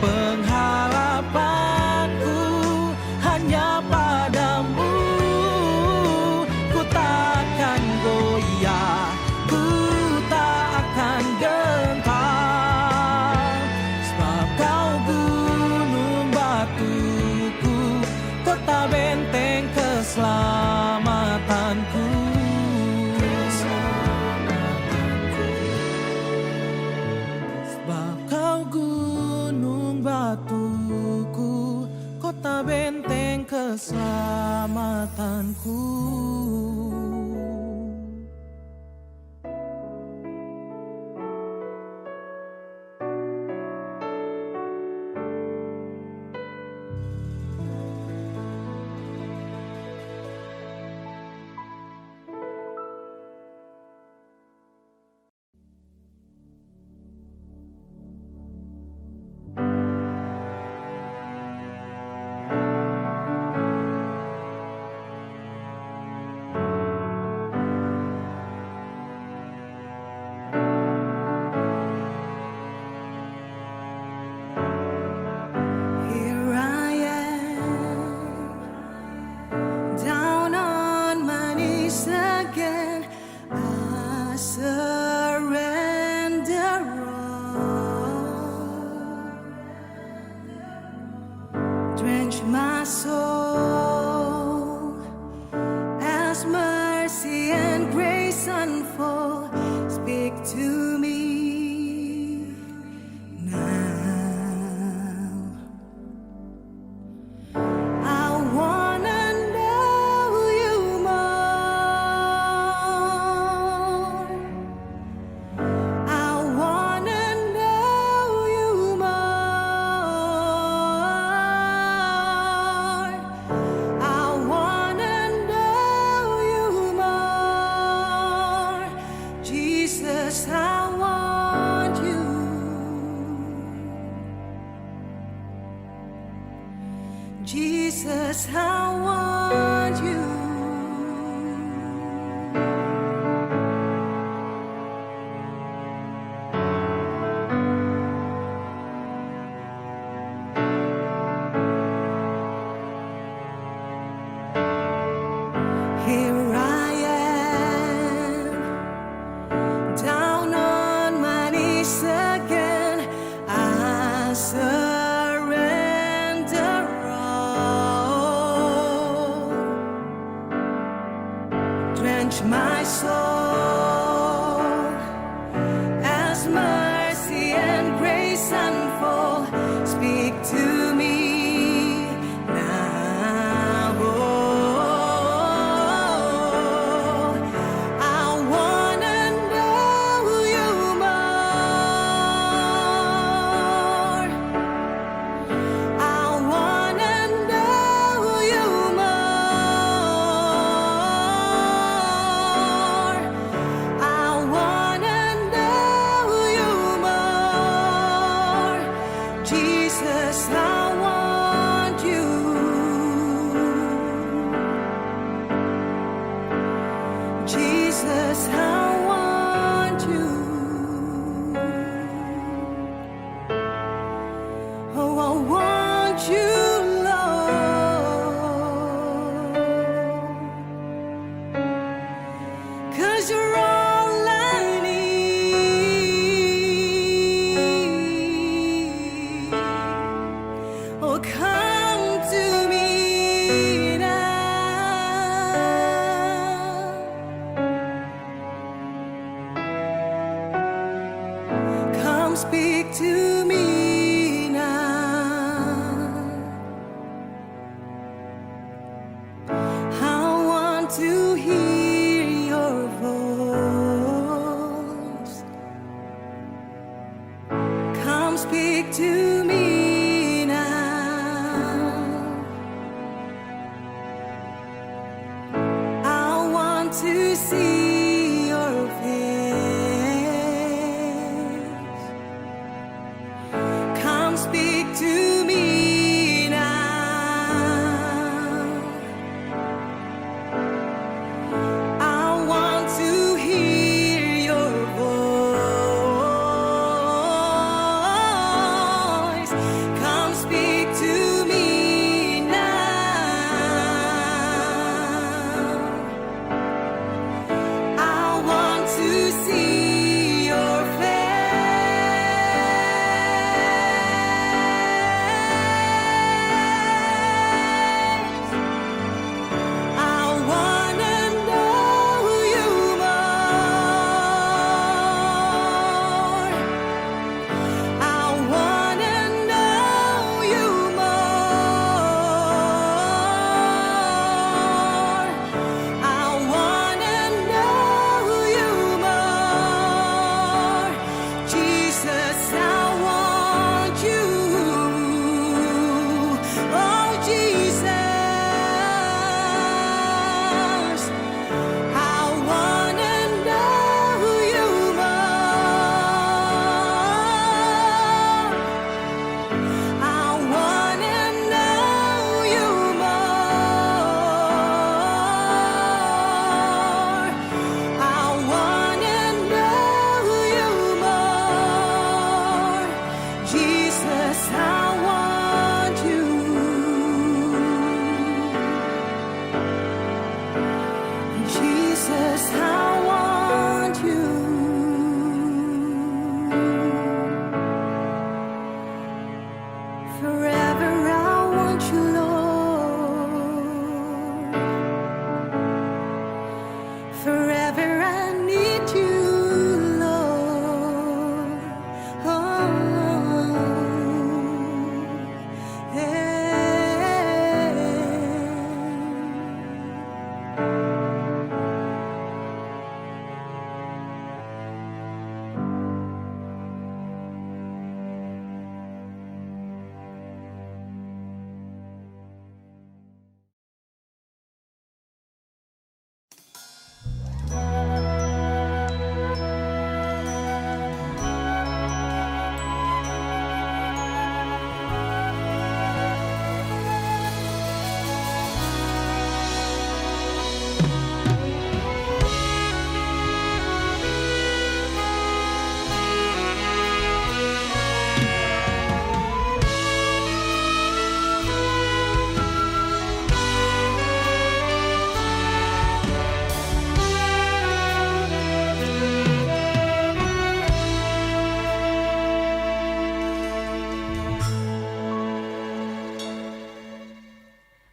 Pengharapanku hanya padamu. Ku takkan goyah, ku tak akan gentar, sebab kau gunung batuku, kota benteng keselamatanku. Sebab kau gunung batuku, kota benteng keselamatanku. Here I am, down on my knees again. I surrender all. Drench my soul as mercy and grace unfold. Speak to me now. I wanna know you more. I wanna know you more. I wanna know you more. Jesus, I want you. Jesus, I want you. Here I am, down on my knees again. I surrender all. Drench my soul as mercy and grace unfold. Speak to me now. I wanna know you more. I wanna know you more. I wanna know you more. Jesus, I want you. Jesus, I want you. Oh, I want you, Lord, 'cause you're all I need. Oh, come to me now. Come speak to me now. I want to hear your voice. Come speak to me now. I want to see your face. Come speak to me now. I want to hear your voice. Jesus, I want you. Jesus, I want you. Forever I want you, Lord. Forever I need you, Lord. Oh, yeah.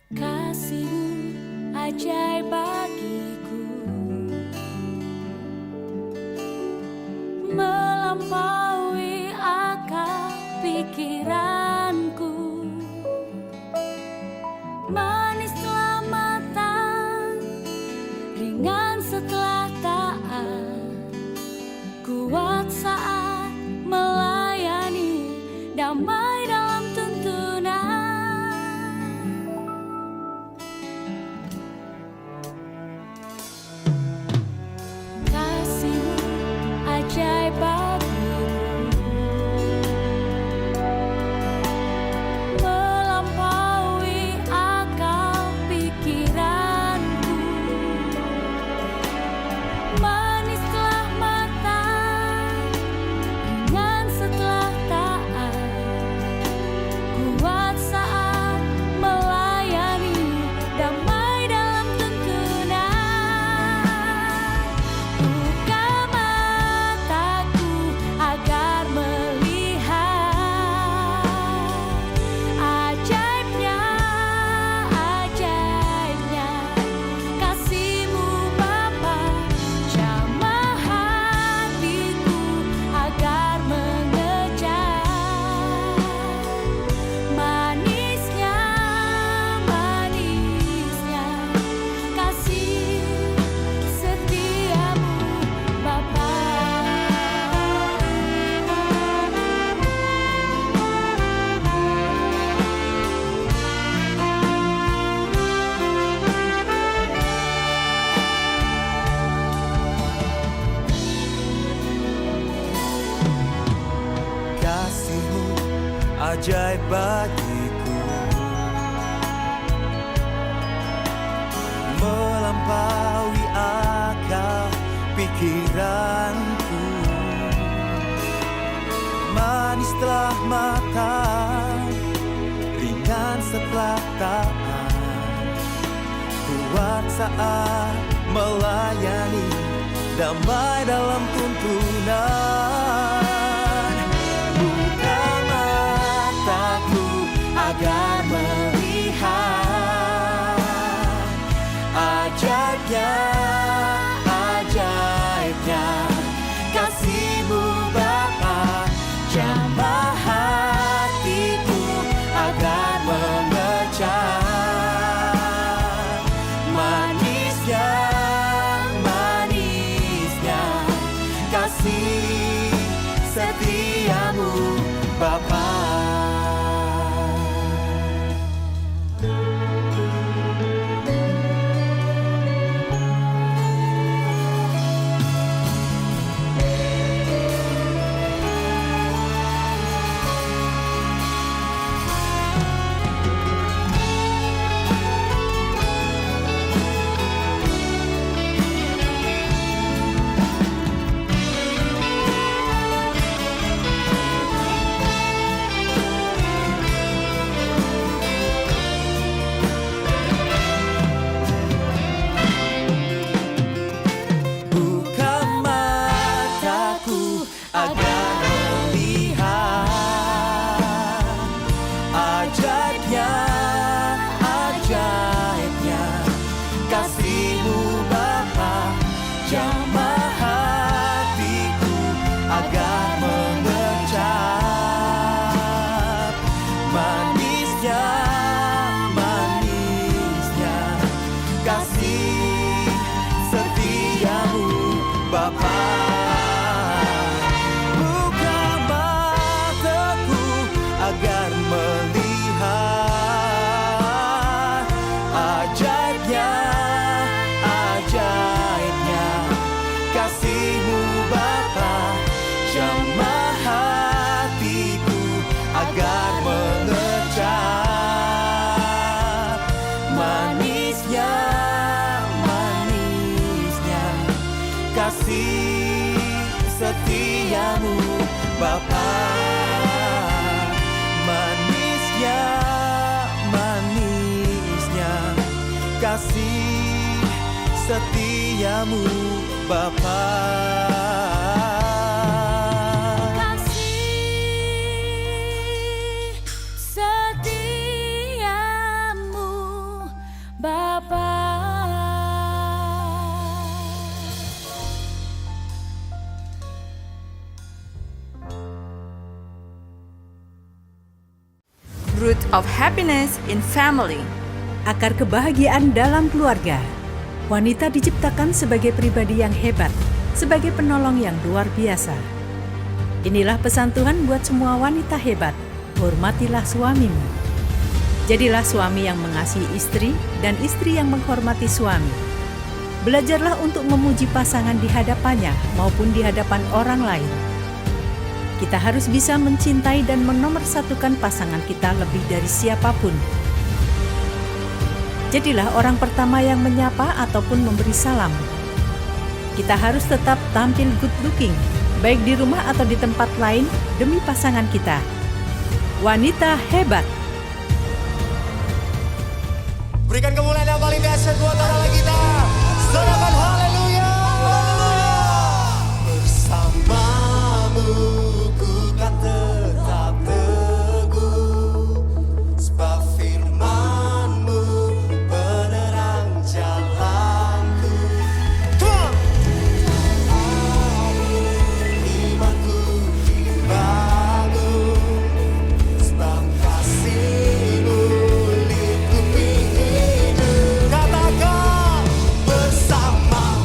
Kasih-Mu ajaib bagiku, melampaui akal pikiranku. Manis setelah matang, ringan setelah taat, kuat saat melayani, damai dalam tuntunan. Kasih-Mu ajaib bagiku, melampaui akal pikiranku. Manis setelah matang, ringan setelah taat, kuat saat melayani, damai dalam tuntunan. Buka mataku agar melihat ajaibnya, ajaibnya kasih-Mu Bapa. Jamah hatiku agar mengejar manisnya, manisnya kasih setia-Mu Bapa. Kasih-Mu ajaib bagiku, melampaui akal pikiranku. Manis setelah matang, ringan setelah taat, kuat saat melayani, damai dalam tuntunan. Buka mataku agar melihat ajaibnya, ajaibnya kasih-Mu Bapa. Jamah hatiku agar mengejar manisnya, manisnya kasih melihat ajaibnya, ajaibnya kasih-Mu Bapa, jamah hatiku agar mengecap. Manisnya, manisnya kasih setiamu Bapa. Manisnya, manisnya kasih setiamu Bapa. Kasih setiamu Bapa. Root of happiness in family. Akar kebahagiaan dalam keluarga. Wanita diciptakan sebagai pribadi yang hebat, sebagai penolong yang luar biasa. Inilah pesan Tuhan buat semua wanita hebat. Hormatilah suamimu. Jadilah suami yang mengasihi istri dan istri yang menghormati suami. Belajarlah untuk memuji pasangan di hadapannya maupun di hadapan orang lain. Kita harus bisa mencintai dan menomorsatukan pasangan kita lebih dari siapapun. Jadilah orang pertama yang menyapa ataupun memberi salam. Kita harus tetap tampil good looking, baik di rumah atau di tempat lain, demi pasangan kita. Wanita hebat. Berikan kemuliaan yang paling dahsyat buat orang kita. Sorakan haleluya. Bersamamu ku kan tetap teguh, sebab firman-Mu penerang jalanku. Imanku dibangun, sebab kasih-Mu lingkupi hidup. Katakan bersama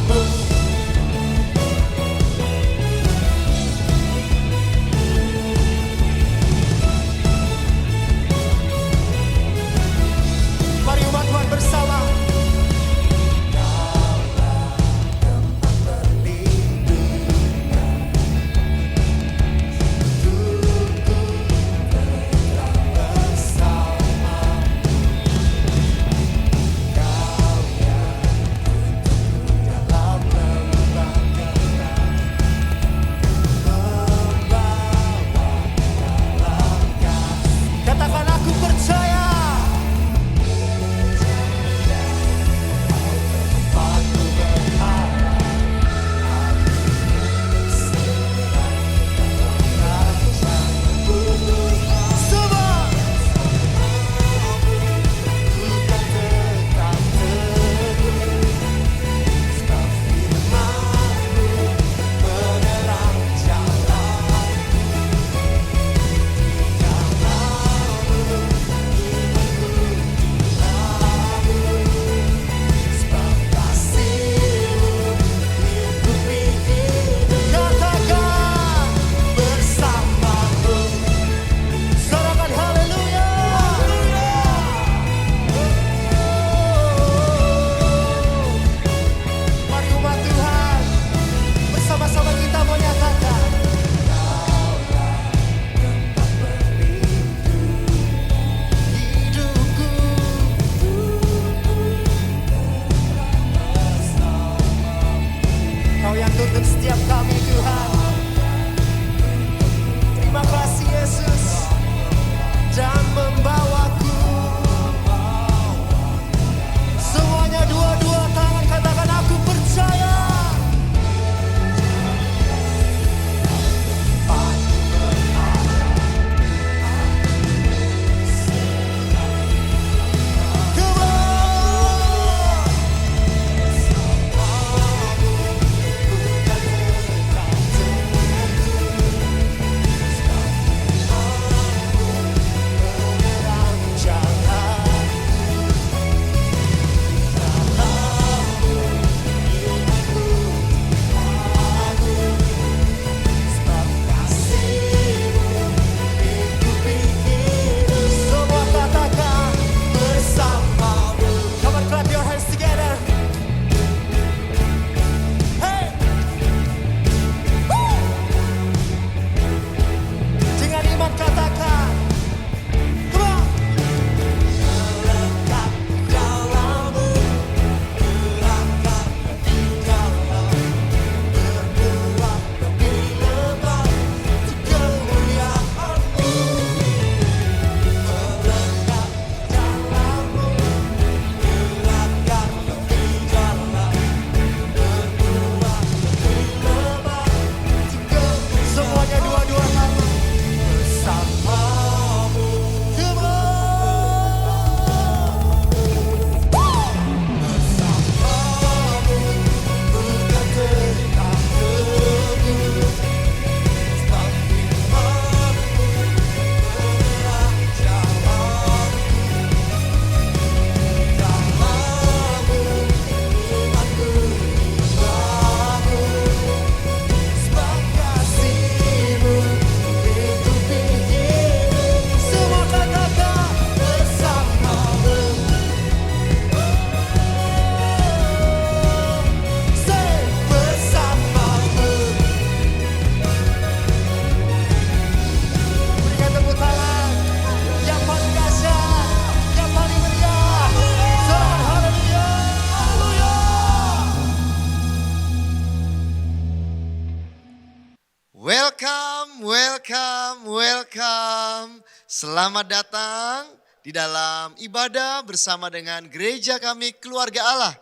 Selamat datang di dalam ibadah bersama dengan gereja kami Keluarga Allah.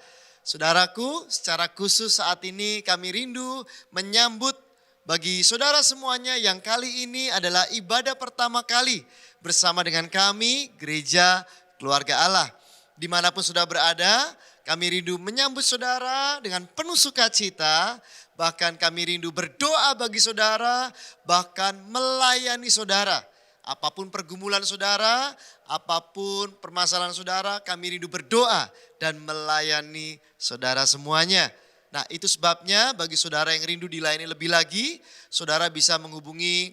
Saudaraku, secara khusus saat ini kami rindu menyambut bagi saudara semuanya yang kali ini adalah ibadah pertama kali bersama dengan kami Gereja Keluarga Allah. Dimanapun sudah berada, kami rindu menyambut saudara dengan penuh sukacita. Bahkan kami rindu berdoa bagi saudara, bahkan melayani saudara. Apapun pergumulan saudara, apapun permasalahan saudara, kami rindu berdoa dan melayani saudara semuanya. Nah, itu sebabnya bagi saudara yang rindu dilayani lebih lagi, saudara bisa menghubungi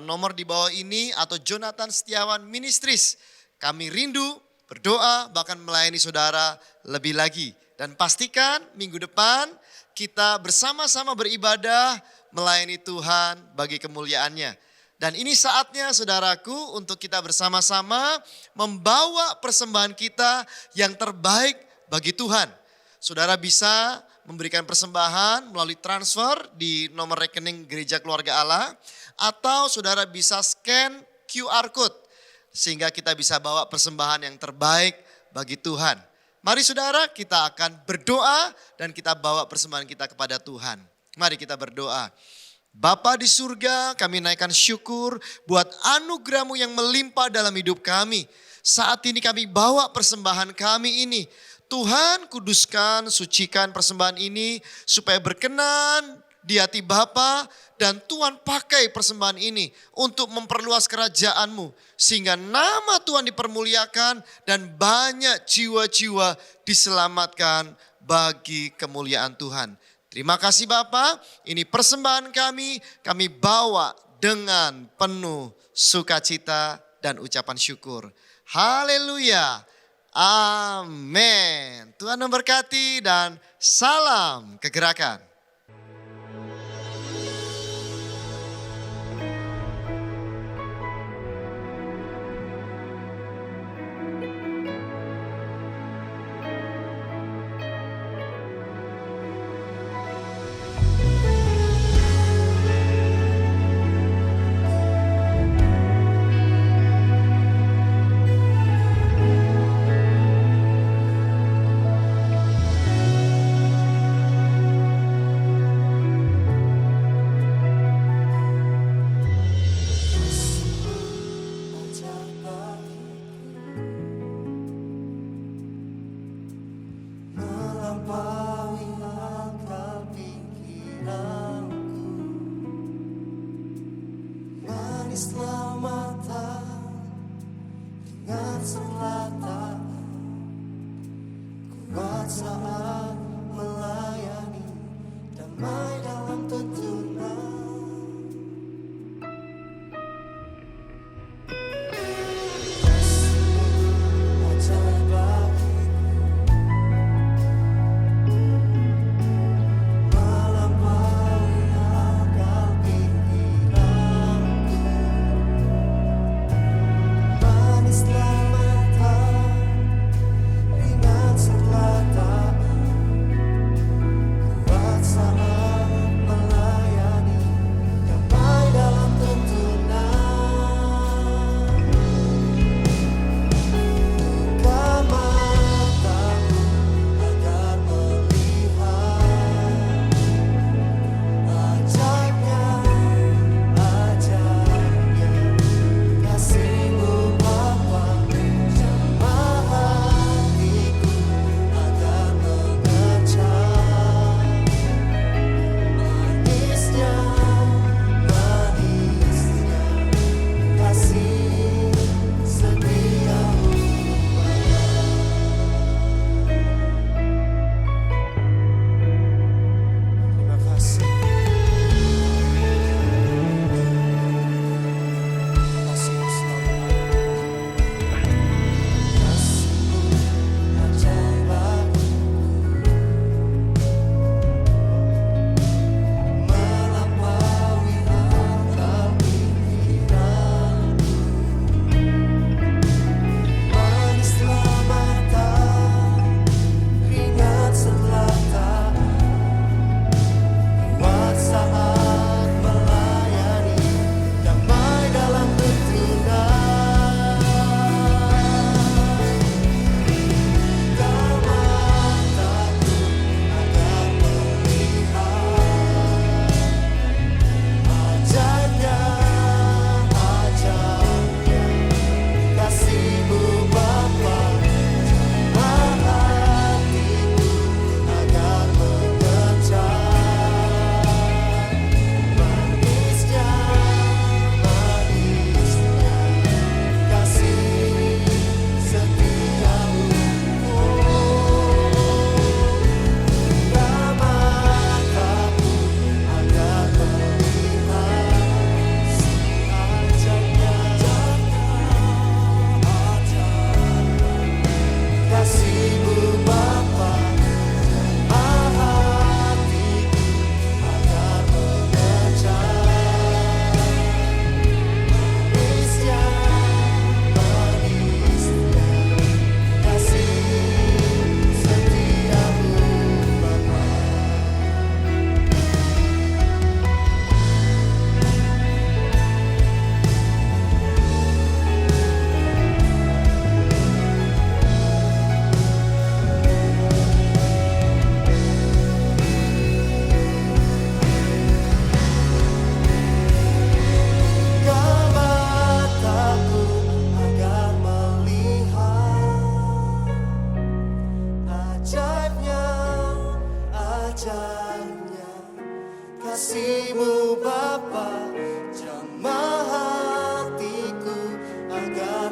nomor di bawah ini atau Jonathan Setiawan Ministries. Kami rindu berdoa bahkan melayani saudara lebih lagi. Dan pastikan minggu depan kita bersama-sama beribadah melayani Tuhan bagi kemuliaannya. Dan ini saatnya saudaraku untuk kita bersama-sama membawa persembahan kita yang terbaik bagi Tuhan. Saudara bisa memberikan persembahan melalui transfer di nomor rekening Gereja Keluarga Allah. Atau saudara bisa scan QR Code sehingga kita bisa bawa persembahan yang terbaik bagi Tuhan. Mari saudara kita akan berdoa dan kita bawa persembahan kita kepada Tuhan. Mari kita berdoa. Bapa di surga, kami naikkan syukur buat anugerah-Mu yang melimpah dalam hidup kami. Saat ini kami bawa persembahan kami ini. Tuhan kuduskan, sucikan persembahan ini supaya berkenan di hati Bapa. Dan Tuhan pakai persembahan ini untuk memperluas kerajaan-Mu. Sehingga nama Tuhan dipermuliakan dan banyak jiwa-jiwa diselamatkan bagi kemuliaan Tuhan. Terima kasih Bapa, ini persembahan kami bawa dengan penuh sukacita dan ucapan syukur. Haleluya, amin. Tuhan memberkati dan salam kegerakan. Ringan serlata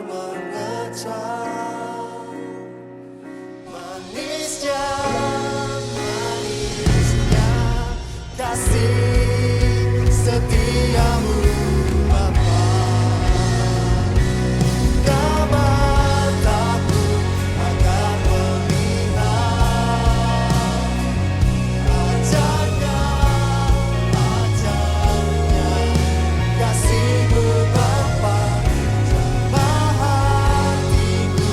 mengecap. Manisnya, manisnya kasih setiamu Bapa. Kabar takut akan melihat ajarnya, ajarnya kasihmu Bapa jamah hatiku.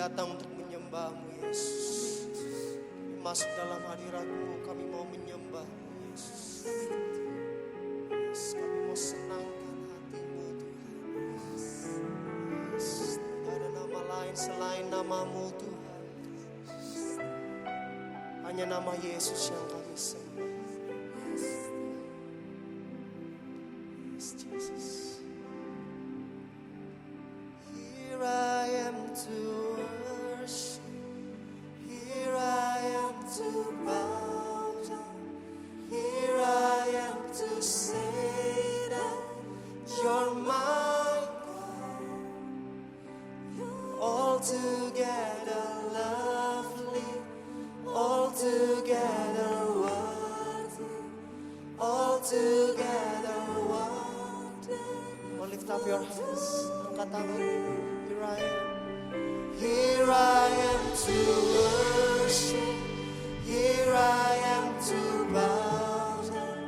datang untuk menyembah-Mu Yesus. Kami masuk dalam hadirat-Mu, kami mau menyembah-Mu Yesus. Yes, kami mau senangkan hati-Mu Tuhan. Yes, tidak ada nama lain selain nama-Mu Tuhan. Hanya nama Yesus yang kami sembah. Yes, Jesus. Here I am to worship. Here I am to bow down. Here I am to say that you're my God. Altogether lovely, altogether worthy, altogether wonderful. Lift up your hands, angkat tangan. Here I am. Here I am to worship. Here I am to bow down.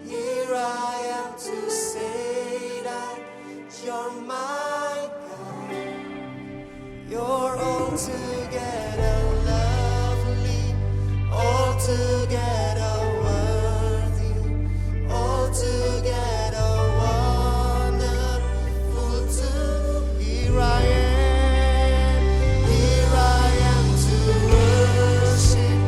Here I am to say that you're my God. You're altogether lovely, altogether worthy, altogether wonderful too. Here I am. Here I am to worship.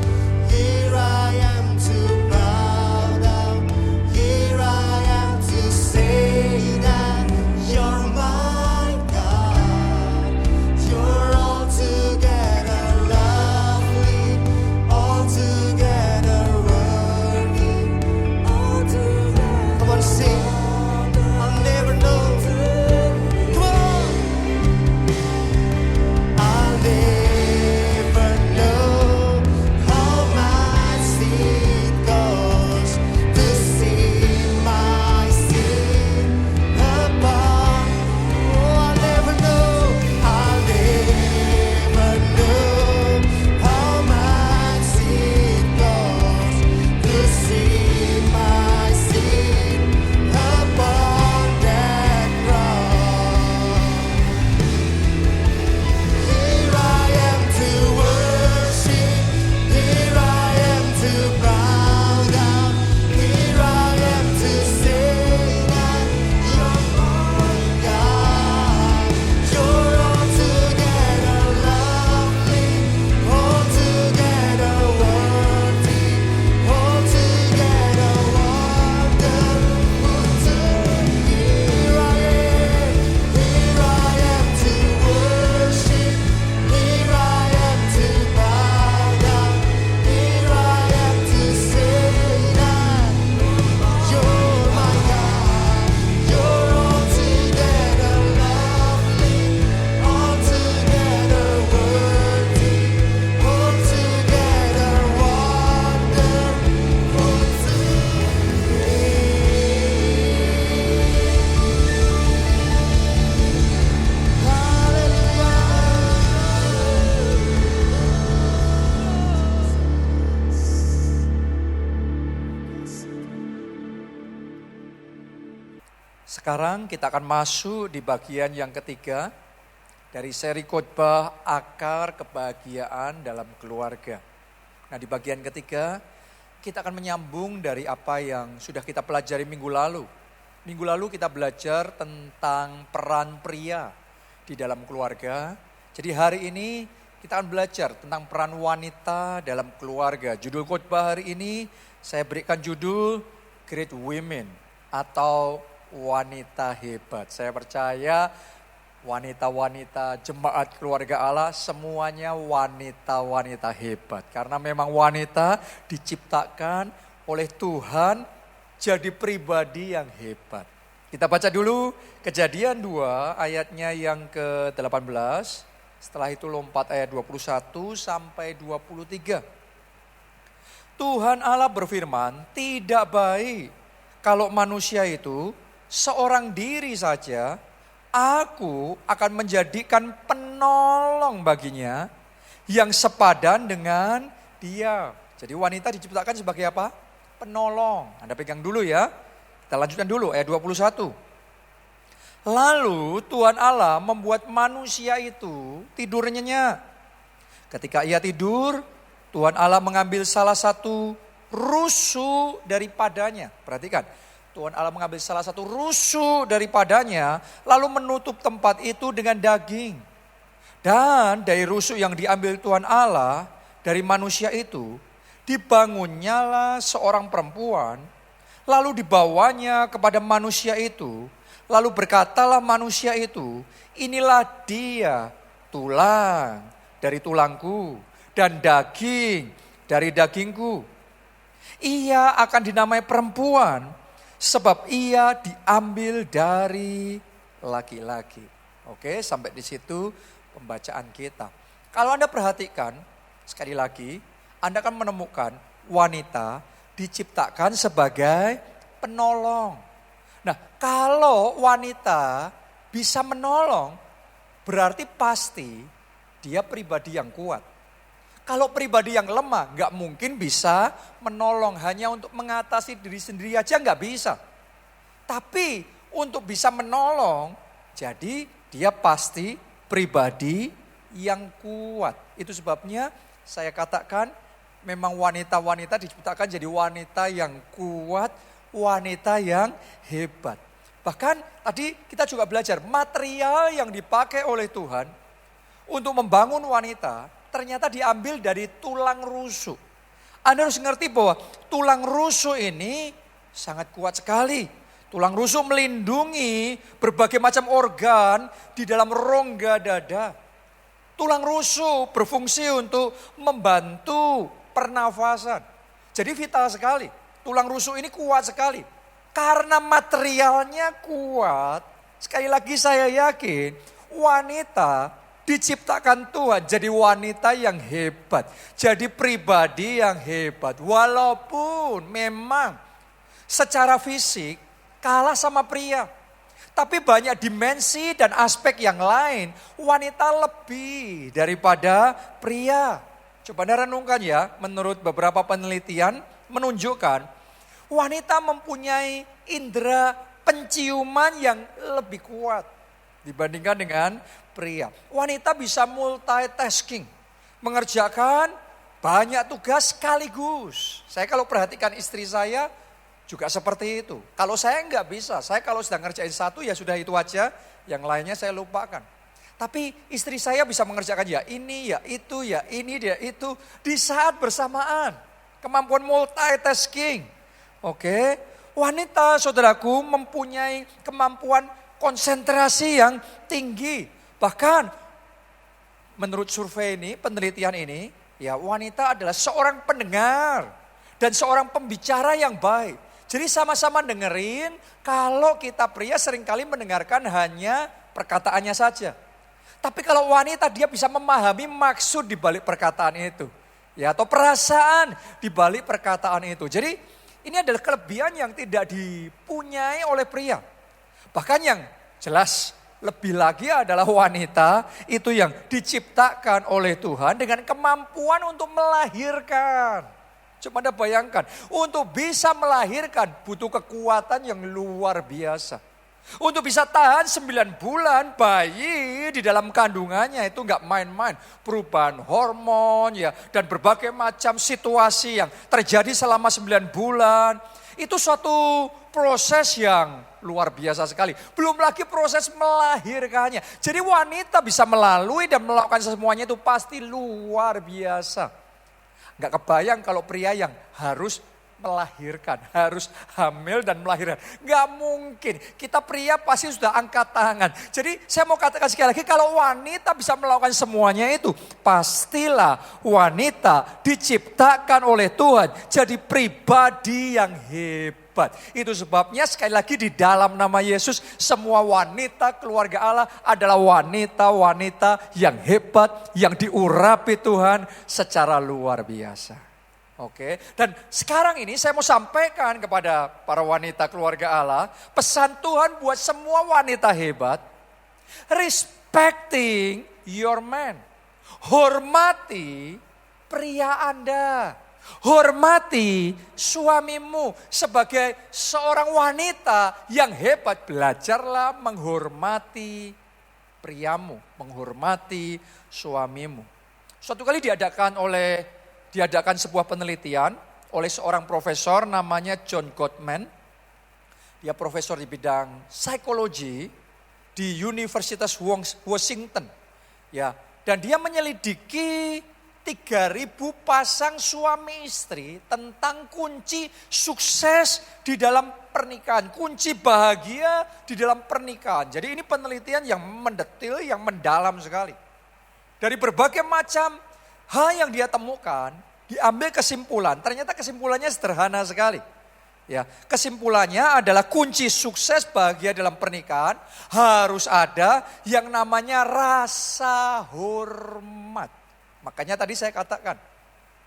Here I am to bow down. Here I am to say that you're my God. You're altogether lovely, altogether worthy, altogether. Come on, sing. I'll never know. Come on. I'll never know how much it costs to see my sin upon. Oh, I'll never know. I'll never know how much it costs to see my sin upon that cross. Here I am to worship. Here I am to bow down. Here I am to say that you're my God. You're altogether lovely, altogether worthy, altogether wonderful too. Here I am to worship. Here I am to bow down. Here I am to say that you're my God. You're altogether lovely, altogether worthy, altogether wonderful to Sekarang kita akan masuk di bagian yang ketiga dari seri khotbah akar kebahagiaan dalam keluarga. Nah, di bagian ketiga kita akan menyambung dari apa yang sudah kita pelajari minggu lalu. Minggu lalu kita belajar tentang peran pria di dalam keluarga. Jadi hari ini kita akan belajar tentang peran wanita dalam keluarga. Judul khotbah hari ini saya berikan judul Great Women atau wanita hebat. Saya percaya wanita-wanita jemaat keluarga Allah semuanya wanita-wanita hebat. Karena memang wanita diciptakan oleh Tuhan jadi pribadi yang hebat. Kita baca dulu Kejadian 2 ayatnya yang ke-18. Setelah itu lompat ayat 21 sampai 23. Tuhan Allah berfirman, tidak baik kalau manusia itu seorang diri saja. Aku akan menjadikan penolong baginya yang sepadan dengan dia. Jadi wanita diciptakan sebagai apa? Penolong. Anda pegang dulu ya. Kita lanjutkan dulu ayat 21. Lalu Tuhan Allah membuat manusia itu tidur nyenyak. Ketika ia tidur, Tuhan Allah mengambil salah satu rusuk daripadanya. Perhatikan, Tuhan Allah mengambil salah satu rusuk daripadanya, lalu menutup tempat itu dengan daging. Dan dari rusuk yang diambil Tuhan Allah dari manusia itu, dibangunnyalah seorang perempuan, lalu dibawanya kepada manusia itu, lalu berkatalah manusia itu, inilah dia tulang dari tulangku dan daging dari dagingku. Ia akan dinamai perempuan sebab ia diambil dari laki-laki. Oke, sampai di situ pembacaan kita. Kalau Anda perhatikan, sekali lagi, Anda akan menemukan wanita diciptakan sebagai penolong. Nah, kalau wanita bisa menolong, berarti pasti dia pribadi yang kuat. Kalau pribadi yang lemah, nggak mungkin bisa menolong, hanya untuk mengatasi diri sendiri aja nggak bisa. Tapi untuk bisa menolong, jadi dia pasti pribadi yang kuat. Itu sebabnya saya katakan memang wanita-wanita diciptakan jadi wanita yang kuat, wanita yang hebat. Bahkan tadi kita juga belajar material yang dipakai oleh Tuhan untuk membangun wanita ternyata diambil dari tulang rusuk. Anda harus ngerti bahwa tulang rusuk ini sangat kuat sekali. Tulang rusuk melindungi berbagai macam organ di dalam rongga dada. Tulang rusuk berfungsi untuk membantu pernafasan. Jadi vital sekali. Tulang rusuk ini kuat sekali. Karena materialnya kuat, sekali lagi saya yakin wanita diciptakan Tuhan jadi wanita yang hebat. Jadi pribadi yang hebat. Walaupun memang secara fisik kalah sama pria. Tapi banyak dimensi dan aspek yang lain. Wanita lebih daripada pria. Coba Anda renungkan ya, menurut beberapa penelitian menunjukkan wanita mempunyai indera penciuman yang lebih kuat dibandingkan dengan pria. Wanita bisa multitasking, mengerjakan banyak tugas sekaligus. Saya kalau perhatikan istri saya juga seperti itu. Kalau saya enggak bisa, saya kalau sedang ngerjain satu ya sudah itu aja, yang lainnya saya lupakan. Tapi istri saya bisa mengerjakan ya ini, ya itu, ya ini, ya itu di saat bersamaan. Kemampuan multitasking. Oke, wanita saudaraku mempunyai kemampuan konsentrasi yang tinggi. Bahkan menurut survei ini, penelitian ini, ya wanita adalah seorang pendengar dan seorang pembicara yang baik. Jadi sama-sama dengerin, kalau kita pria seringkali mendengarkan hanya perkataannya saja. Tapi kalau wanita dia bisa memahami maksud di balik perkataan itu. Ya, atau perasaan di balik perkataan itu. Jadi ini adalah kelebihan yang tidak dipunyai oleh pria. Bahkan yang jelas lebih lagi adalah wanita itu yang diciptakan oleh Tuhan dengan kemampuan untuk melahirkan. Coba Anda bayangkan, untuk bisa melahirkan butuh kekuatan yang luar biasa. Untuk bisa tahan 9 bulan bayi di dalam kandungannya itu enggak main-main. Perubahan hormon ya dan berbagai macam situasi yang terjadi selama 9 bulan. Itu suatu proses yang luar biasa sekali. Belum lagi proses melahirkannya. Jadi wanita bisa melalui dan melakukan semuanya itu pasti luar biasa. Enggak kebayang kalau pria yang harus melahirkan, harus hamil dan melahirkan. Enggak mungkin, kita pria pasti sudah angkat tangan. Jadi saya mau katakan sekali lagi, kalau wanita bisa melakukan semuanya itu, pastilah wanita diciptakan oleh Tuhan jadi pribadi yang hebat. Itu sebabnya sekali lagi di dalam nama Yesus, semua wanita keluarga Allah adalah wanita-wanita yang hebat, yang diurapi Tuhan secara luar biasa. Oke, dan sekarang ini saya mau sampaikan kepada para wanita keluarga Allah, pesan Tuhan buat semua wanita hebat, respecting your man. Hormati pria Anda. Hormati suamimu sebagai seorang wanita yang hebat. Belajarlah menghormati priamu, menghormati suamimu. Suatu kali diadakan sebuah penelitian oleh seorang profesor namanya John Gottman. Dia profesor di bidang psikologi di Universitas Washington. Ya, dan dia menyelidiki 3.000 pasang suami istri tentang kunci sukses di dalam pernikahan, kunci bahagia di dalam pernikahan. Jadi ini penelitian yang mendetil, yang mendalam sekali. Dari berbagai macam hal yang dia temukan, diambil kesimpulan. Ternyata kesimpulannya sederhana sekali. Ya, kesimpulannya adalah kunci sukses bahagia dalam pernikahan harus ada yang namanya rasa hormat. Makanya tadi saya katakan,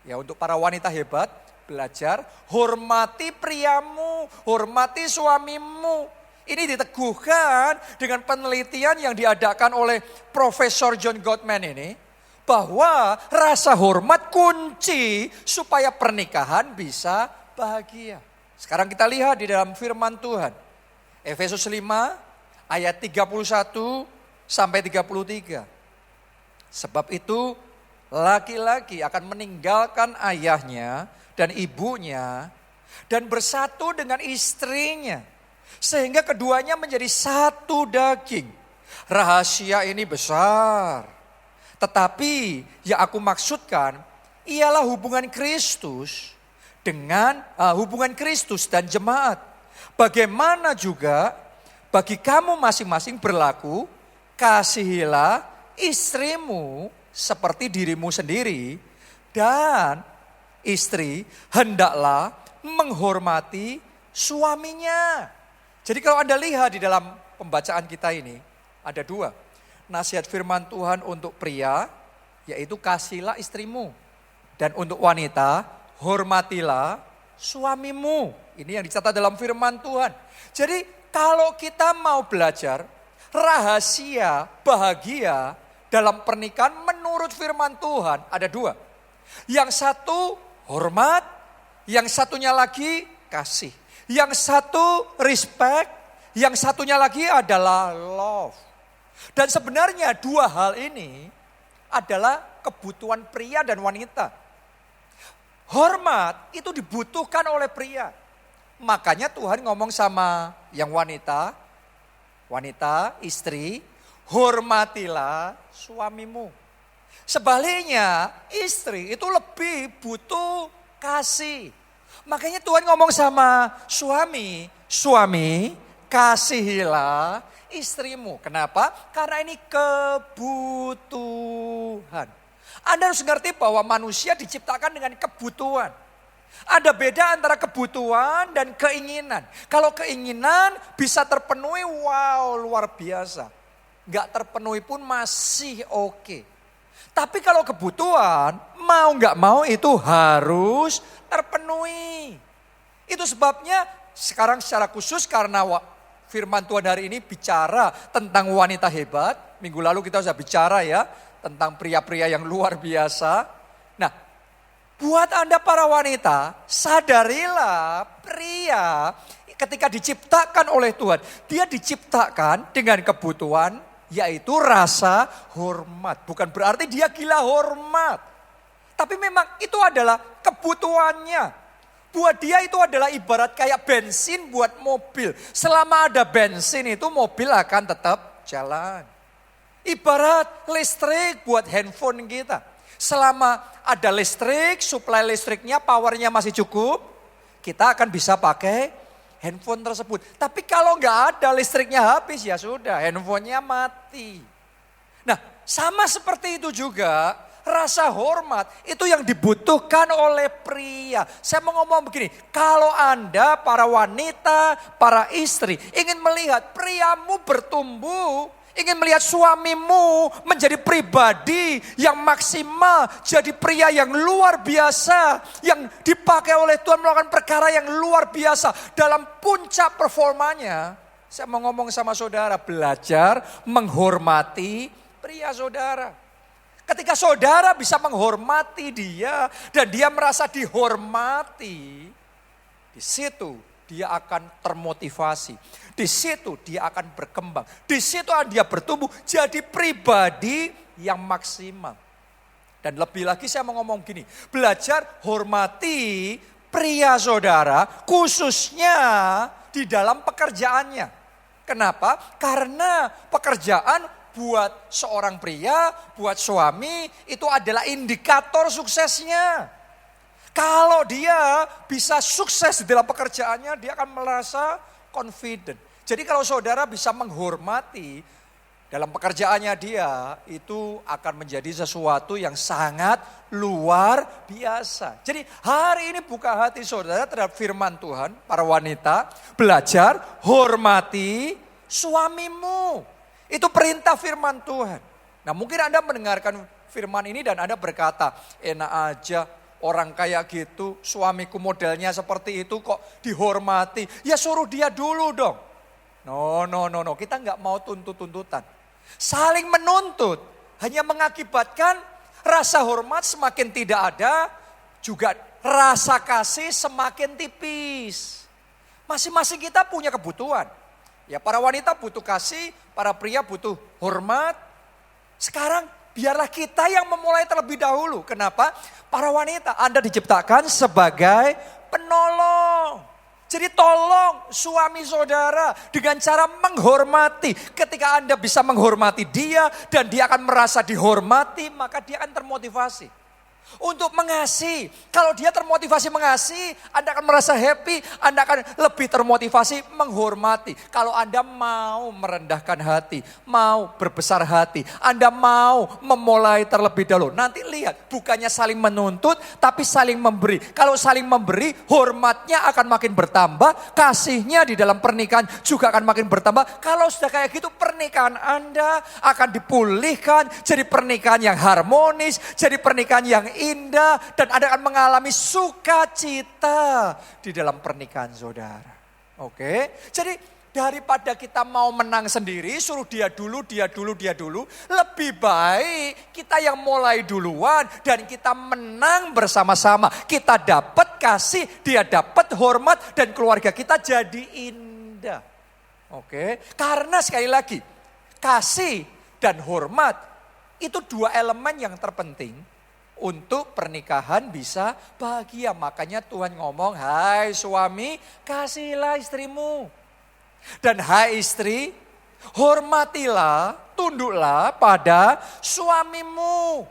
ya untuk para wanita hebat, belajar hormati priamu, hormati suamimu. Ini diteguhkan dengan penelitian yang diadakan oleh Profesor John Gottman ini, bahwa rasa hormat kunci supaya pernikahan bisa bahagia. Sekarang kita lihat di dalam firman Tuhan. Efesus 5 ayat 31 sampai 33. Sebab itu laki-laki akan meninggalkan ayahnya dan ibunya dan bersatu dengan istrinya. Sehingga keduanya menjadi satu daging. Rahasia ini besar. Tetapi yang aku maksudkan ialah hubungan Kristus dengan hubungan Kristus dan jemaat. Bagaimana juga bagi kamu masing-masing berlaku, kasihilah istrimu seperti dirimu sendiri, dan istri hendaklah menghormati suaminya. Jadi kalau Anda lihat di dalam pembacaan kita ini, ada 2. Nasihat firman Tuhan untuk pria, yaitu kasihilah istrimu. Dan untuk wanita, hormatilah suamimu. Ini yang dicatat dalam firman Tuhan. Jadi kalau kita mau belajar rahasia bahagia dalam pernikahan menurut firman Tuhan ada 2. Yang satu hormat, yang satunya lagi kasih. Yang satu respect, yang satunya lagi adalah love. Dan sebenarnya 2 hal ini adalah kebutuhan pria dan wanita. Hormat itu dibutuhkan oleh pria. Makanya Tuhan ngomong sama yang wanita, istri, hormatilah suamimu. Sebaliknya istri itu lebih butuh kasih. Makanya Tuhan ngomong sama suami, kasihilah istrimu. Kenapa? Karena ini kebutuhan. Anda harus mengerti bahwa manusia diciptakan dengan kebutuhan. Ada beda antara kebutuhan dan keinginan. Kalau keinginan bisa terpenuhi, wow luar biasa. Nggak terpenuhi pun masih oke. Tapi kalau kebutuhan, mau nggak mau itu harus terpenuhi. Itu sebabnya sekarang secara khusus karena firman Tuhan hari ini bicara tentang wanita hebat. Minggu lalu kita sudah bicara ya tentang pria-pria yang luar biasa. Nah, buat Anda para wanita, sadarilah pria ketika diciptakan oleh Tuhan, dia diciptakan dengan kebutuhan yaitu rasa hormat. Bukan berarti dia gila hormat. Tapi memang itu adalah kebutuhannya. Buat dia itu adalah ibarat kayak bensin buat mobil. Selama ada bensin itu mobil akan tetap jalan. Ibarat listrik buat handphone kita. Selama ada listrik, suplai listriknya, powernya masih cukup, kita akan bisa pakai handphone tersebut. Tapi kalau nggak ada listriknya habis ya sudah, handphonenya mati. Nah, sama seperti itu juga rasa hormat itu yang dibutuhkan oleh pria. Saya mau ngomong begini, kalau Anda para wanita, para istri ingin melihat priamu bertumbuh, ingin melihat suamimu menjadi pribadi yang maksimal, jadi pria yang luar biasa, yang dipakai oleh Tuhan melakukan perkara yang luar biasa dalam puncak performanya. Saya mau ngomong sama saudara, belajar menghormati pria saudara. Ketika saudara bisa menghormati dia dan dia merasa dihormati, di situ dia akan termotivasi. Di situ dia akan berkembang. Di situ dia bertumbuh jadi pribadi yang maksimal. Dan lebih lagi saya mau ngomong gini, belajar hormati pria saudara khususnya di dalam pekerjaannya. Kenapa? Karena pekerjaan buat seorang pria, buat suami itu adalah indikator suksesnya. Kalau dia bisa sukses di dalam pekerjaannya, dia akan merasa confident. Jadi kalau saudara bisa menghormati dalam pekerjaannya dia, itu akan menjadi sesuatu yang sangat luar biasa. Jadi hari ini buka hati saudara terhadap firman Tuhan, para wanita, belajar hormati suamimu. Itu perintah firman Tuhan. Nah mungkin Anda mendengarkan firman ini dan Anda berkata, enak aja. Orang kayak gitu, suamiku modelnya seperti itu kok dihormati. Ya suruh dia dulu dong. No. Kita nggak mau tuntut-tuntutan. Saling menuntut hanya mengakibatkan rasa hormat semakin tidak ada. Juga rasa kasih semakin tipis. Masing-masing kita punya kebutuhan. Ya para wanita butuh kasih, para pria butuh hormat. Sekarang biarlah kita yang memulai terlebih dahulu. Kenapa? Para wanita, Anda diciptakan sebagai penolong. Jadi tolong suami saudara dengan cara menghormati. Ketika Anda bisa menghormati dia dan dia akan merasa dihormati, maka dia akan termotivasi untuk mengasihi. Kalau dia termotivasi mengasihi, Anda akan merasa happy, Anda akan lebih termotivasi menghormati. Kalau Anda mau merendahkan hati, mau berbesar hati, Anda mau memulai terlebih dahulu. Nanti lihat, bukannya saling menuntut, tapi saling memberi. Kalau saling memberi, hormatnya akan makin bertambah, kasihnya di dalam pernikahan juga akan makin bertambah. Kalau sudah kayak gitu, pernikahan Anda akan dipulihkan, jadi pernikahan yang harmonis, jadi pernikahan yang indah, dan Anda akan mengalami sukacita di dalam pernikahan saudara. Oke, jadi daripada kita mau menang sendiri, suruh dia dulu, lebih baik kita yang mulai duluan dan kita menang bersama-sama. Kita dapat kasih, dia dapat hormat, dan keluarga kita jadi indah. Oke, karena sekali lagi, kasih dan hormat itu dua elemen yang terpenting untuk pernikahan bisa bahagia. Makanya Tuhan ngomong, hai suami, kasihilah istrimu. Dan hai istri, hormatilah, tunduklah pada suamimu.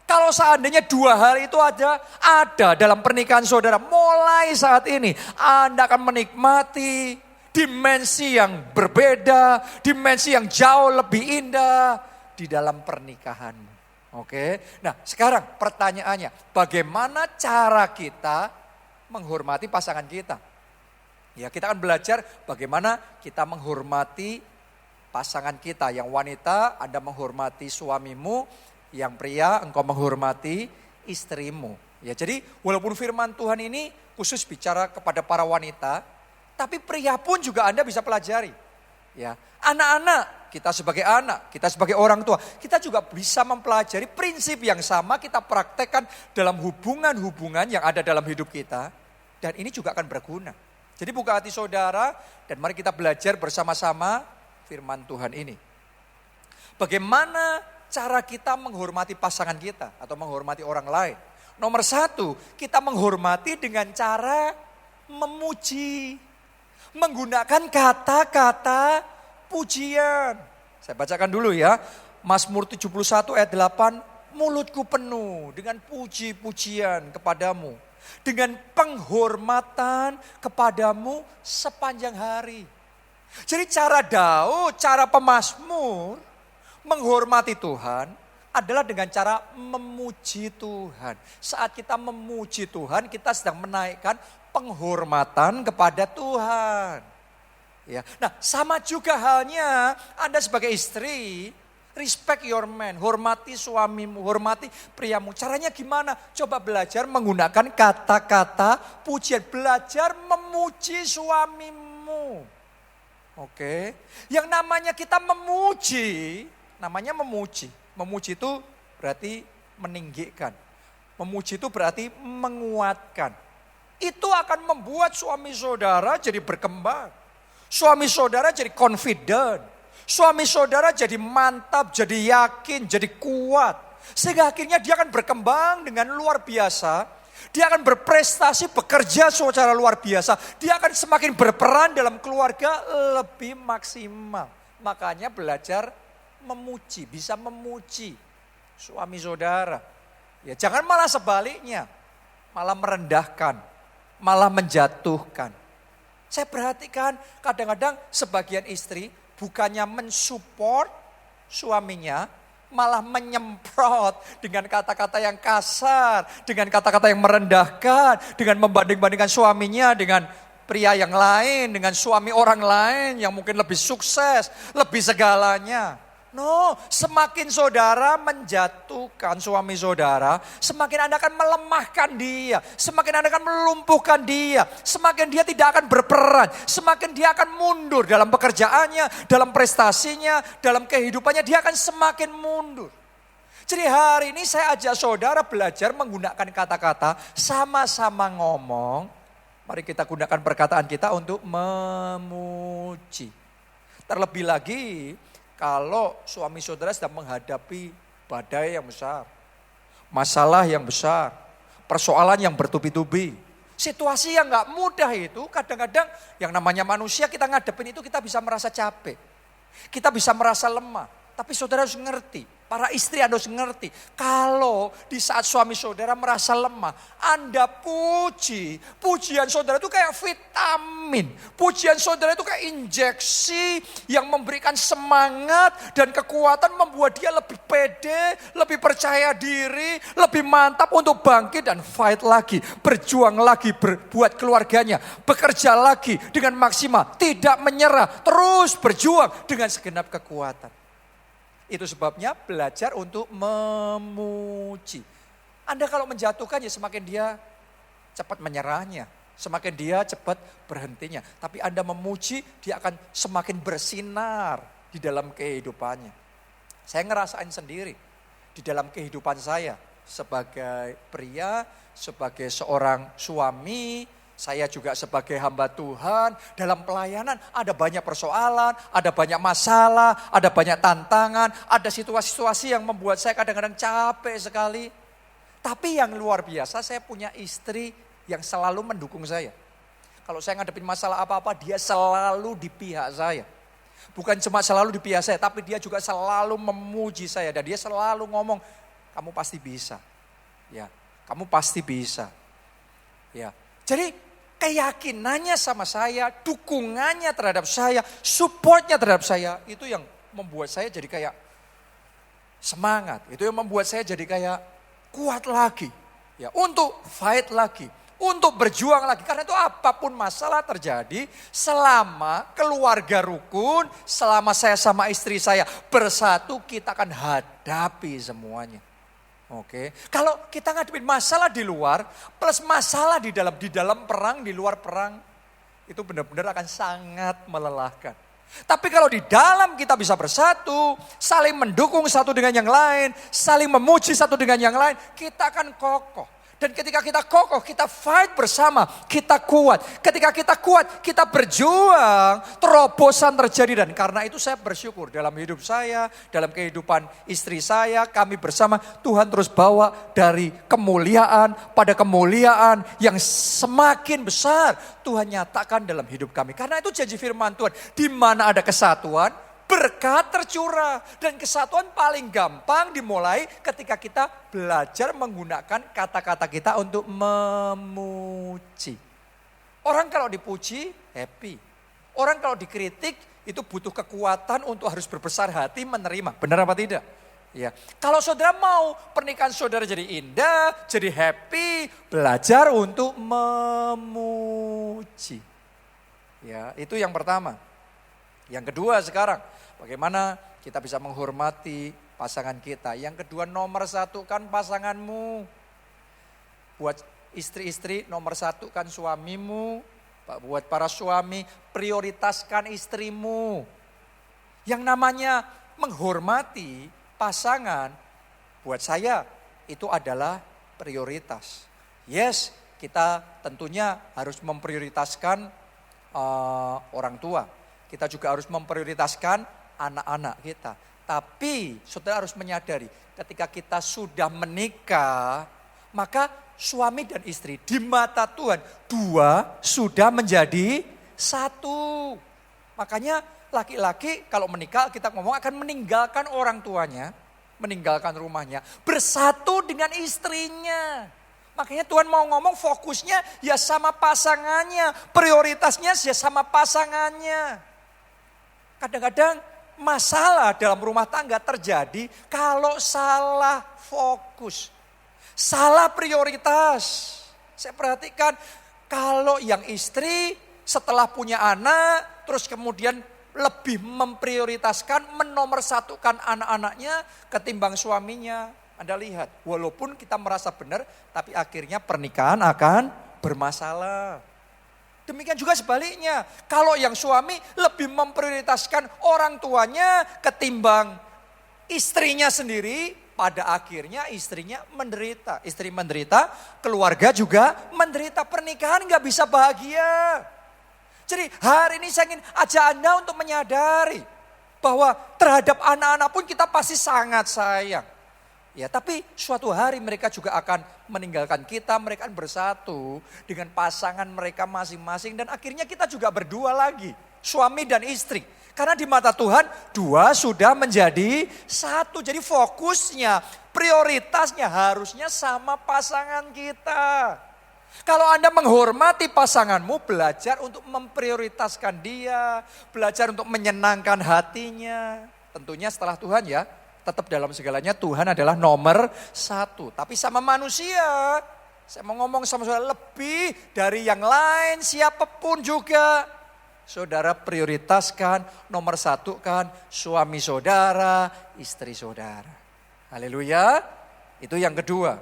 Kalau seandainya dua hal itu ada dalam pernikahan saudara, mulai saat ini Anda akan menikmati dimensi yang berbeda, dimensi yang jauh lebih indah di dalam pernikahanmu. Oke, nah sekarang pertanyaannya, bagaimana cara kita menghormati pasangan kita? Ya kita akan belajar bagaimana kita menghormati pasangan kita. Yang wanita, Anda menghormati suamimu, yang pria engkau menghormati istrimu. Ya jadi walaupun firman Tuhan ini khusus bicara kepada para wanita, tapi pria pun juga Anda bisa pelajari. Ya, anak-anak, kita sebagai anak, kita sebagai orang tua, kita juga bisa mempelajari prinsip yang sama kita praktekkan dalam hubungan-hubungan yang ada dalam hidup kita. Dan ini juga akan berguna. Jadi buka hati saudara dan mari kita belajar bersama-sama firman Tuhan ini. Bagaimana cara kita menghormati pasangan kita atau menghormati orang lain? Nomor satu, kita menghormati dengan cara memuji. Menggunakan kata-kata pujian. Saya bacakan dulu ya. Mazmur 71 ayat 8. Mulutku penuh dengan puji-pujian kepadamu. Dengan penghormatan kepadamu sepanjang hari. Jadi cara Daud, cara pemazmur menghormati Tuhan adalah dengan cara memuji Tuhan. Saat kita memuji Tuhan, kita sedang menaikkan penghormatan kepada Tuhan. Ya. Nah, sama juga halnya Anda sebagai istri, respect your man, hormati suamimu, hormati priamu. Caranya gimana? Coba belajar menggunakan kata-kata pujian, belajar memuji suamimu. Oke. Yang namanya kita memuji, namanya memuji. Memuji itu berarti meninggikan. Memuji itu berarti menguatkan. Itu akan membuat suami saudara jadi berkembang. Suami saudara jadi confident. Suami saudara jadi mantap, jadi yakin, jadi kuat. Sehingga akhirnya dia akan berkembang dengan luar biasa. Dia akan berprestasi, bekerja secara luar biasa. Dia akan semakin berperan dalam keluarga lebih maksimal. Makanya belajar memuji, bisa memuji suami saudara. Ya, jangan malah sebaliknya, malah merendahkan, malah menjatuhkan. Saya perhatikan kadang-kadang sebagian istri bukannya mensupport suaminya, malah menyemprot dengan kata-kata yang kasar, dengan kata-kata yang merendahkan, dengan membanding-bandingkan suaminya dengan pria yang lain, dengan suami orang lain yang mungkin lebih sukses, lebih segalanya. No, semakin saudara menjatuhkan suami saudara, semakin Anda akan melemahkan dia, semakin Anda akan melumpuhkan dia, semakin dia tidak akan berperan, semakin dia akan mundur dalam pekerjaannya, dalam prestasinya, dalam kehidupannya, dia akan semakin mundur. Jadi hari ini saya ajak saudara belajar menggunakan kata-kata, sama-sama ngomong. Mari kita gunakan perkataan kita untuk memuji. Terlebih lagi, kalau suami saudara sedang menghadapi badai yang besar, masalah yang besar, persoalan yang bertubi-tubi, situasi yang gak mudah itu kadang-kadang yang namanya manusia kita ngadepin itu kita bisa merasa capek. Kita bisa merasa lemah. Tapi saudara harus ngerti, para istri Anda harus ngerti. Kalau di saat suami saudara merasa lemah, Anda puji. Pujian saudara itu kayak vitamin. Pujian saudara itu kayak injeksi yang memberikan semangat dan kekuatan membuat dia lebih pede, lebih percaya diri, lebih mantap untuk bangkit dan fight lagi. Berjuang lagi buat keluarganya. Bekerja lagi dengan maksimal. Tidak menyerah, terus berjuang dengan segenap kekuatan. Itu sebabnya belajar untuk memuji. Anda kalau menjatuhkan ya semakin dia cepat menyerahnya. Semakin dia cepat berhentinya. Tapi Anda memuji dia akan semakin bersinar di dalam kehidupannya. Saya ngerasain sendiri di dalam kehidupan saya. Sebagai pria, sebagai seorang suami, saya juga sebagai hamba Tuhan, dalam pelayanan ada banyak persoalan, ada banyak masalah, ada banyak tantangan, ada situasi-situasi yang membuat saya kadang-kadang capek sekali. Tapi yang luar biasa, saya punya istri yang selalu mendukung saya. Kalau saya ngadepin masalah apa-apa, dia selalu di pihak saya. Bukan cuma selalu di pihak saya, tapi dia juga selalu memuji saya. Dan dia selalu ngomong, kamu pasti bisa. Ya, kamu pasti bisa. Ya. Jadi keyakinannya sama saya, dukungannya terhadap saya, supportnya terhadap saya, itu yang membuat saya jadi kayak semangat. Itu yang membuat saya jadi kayak kuat lagi. Ya, untuk fight lagi, untuk berjuang lagi. Karena itu apapun masalah terjadi, selama keluarga rukun, selama saya sama istri saya bersatu, kita akan hadapi semuanya. Oke, kalau kita ngadepin masalah di luar plus masalah di dalam perang, di luar perang, itu benar-benar akan sangat melelahkan. Tapi kalau di dalam kita bisa bersatu, saling mendukung satu dengan yang lain, saling memuji satu dengan yang lain, kita akan kokoh. Dan ketika kita kokoh, kita fight bersama, kita kuat. Ketika kita kuat, kita berjuang, terobosan terjadi. Dan karena itu saya bersyukur dalam hidup saya, dalam kehidupan istri saya, kami bersama Tuhan terus bawa dari kemuliaan pada kemuliaan yang semakin besar Tuhan nyatakan dalam hidup kami. Karena itu janji firman Tuhan, di mana ada kesatuan, berkat tercurah. Dan kesatuan paling gampang dimulai ketika kita belajar menggunakan kata-kata kita untuk memuji. Orang kalau dipuji happy. Orang kalau dikritik itu butuh kekuatan untuk harus berbesar hati menerima. Benar apa tidak? Ya. Kalau saudara mau pernikahan saudara jadi indah, jadi happy, belajar untuk memuji. Ya, itu yang pertama. Yang kedua sekarang, bagaimana kita bisa menghormati pasangan kita. Yang kedua, nomor satu kan pasanganmu. Buat istri-istri, nomor satu kan suamimu. Buat para suami, prioritaskan istrimu. Yang namanya menghormati pasangan, buat saya itu adalah prioritas. Yes, kita tentunya harus memprioritaskan orang tua. Kita juga harus memprioritaskan anak-anak kita. Tapi saudara harus menyadari ketika kita sudah menikah, maka suami dan istri di mata Tuhan dua sudah menjadi satu. Makanya laki-laki kalau menikah kita ngomong akan meninggalkan orang tuanya, meninggalkan rumahnya, bersatu dengan istrinya. Makanya Tuhan mau ngomong fokusnya ya sama pasangannya, prioritasnya ya sama pasangannya. Kadang-kadang masalah dalam rumah tangga terjadi kalau salah fokus, salah prioritas. Saya perhatikan kalau yang istri setelah punya anak, terus kemudian lebih memprioritaskan, menomorsatukan anak-anaknya ketimbang suaminya. Anda lihat, walaupun kita merasa benar, tapi akhirnya pernikahan akan bermasalah. Demikian juga sebaliknya, kalau yang suami lebih memprioritaskan orang tuanya ketimbang istrinya sendiri, pada akhirnya istrinya menderita. Istri menderita, keluarga juga menderita, pernikahan gak bisa bahagia. Jadi hari ini saya ingin ajak Anda untuk menyadari bahwa terhadap anak-anak pun kita pasti sangat sayang. Ya, tapi suatu hari mereka juga akan meninggalkan kita, mereka akan bersatu dengan pasangan mereka masing-masing. Dan akhirnya kita juga berdua lagi, suami dan istri. Karena di mata Tuhan, dua sudah menjadi satu. Jadi fokusnya, prioritasnya harusnya sama pasangan kita. Kalau Anda menghormati pasanganmu, belajar untuk memprioritaskan dia, belajar untuk menyenangkan hatinya. Tentunya setelah Tuhan ya. Tetap dalam segalanya Tuhan adalah nomor satu. Tapi sama manusia, saya mau ngomong sama saudara, lebih dari yang lain siapapun juga. Saudara prioritaskan, nomor satu kan suami saudara, istri saudara. Haleluya. Itu yang kedua.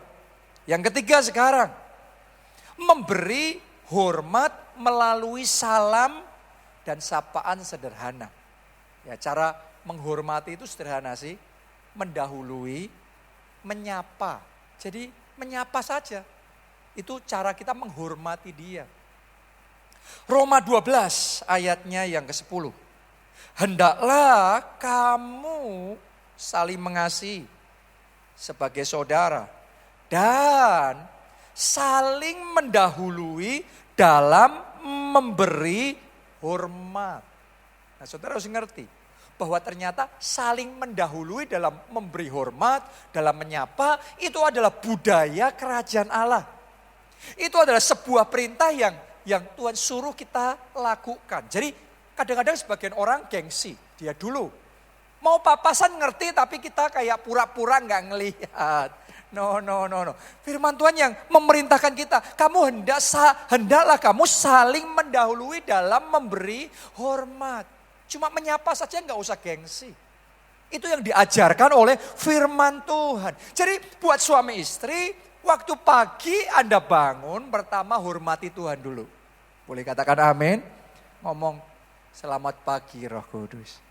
Yang ketiga sekarang, memberi hormat melalui salam dan sapaan sederhana. Ya, cara menghormati itu sederhana sih. Mendahului, menyapa. Jadi menyapa saja. Itu cara kita menghormati dia. Roma 12 ayatnya yang ke-10. Hendaklah kamu saling mengasihi sebagai saudara. Dan saling mendahului dalam memberi hormat. Nah, saudara harus ngerti bahwa ternyata saling mendahului dalam memberi hormat, dalam menyapa, itu adalah budaya kerajaan Allah. Itu adalah sebuah perintah yang Tuhan suruh kita lakukan. Jadi kadang-kadang sebagian orang gengsi, dia dulu mau papasan ngerti tapi kita kayak pura-pura nggak ngelihat. No. Firman Tuhan yang memerintahkan kita, hendaklah kamu saling mendahului dalam memberi hormat. Cuma menyapa saja nggak usah gengsi. Itu yang diajarkan oleh firman Tuhan. Jadi buat suami istri, waktu pagi Anda bangun, pertama hormati Tuhan dulu. Boleh katakan amin? Ngomong, selamat pagi Roh Kudus.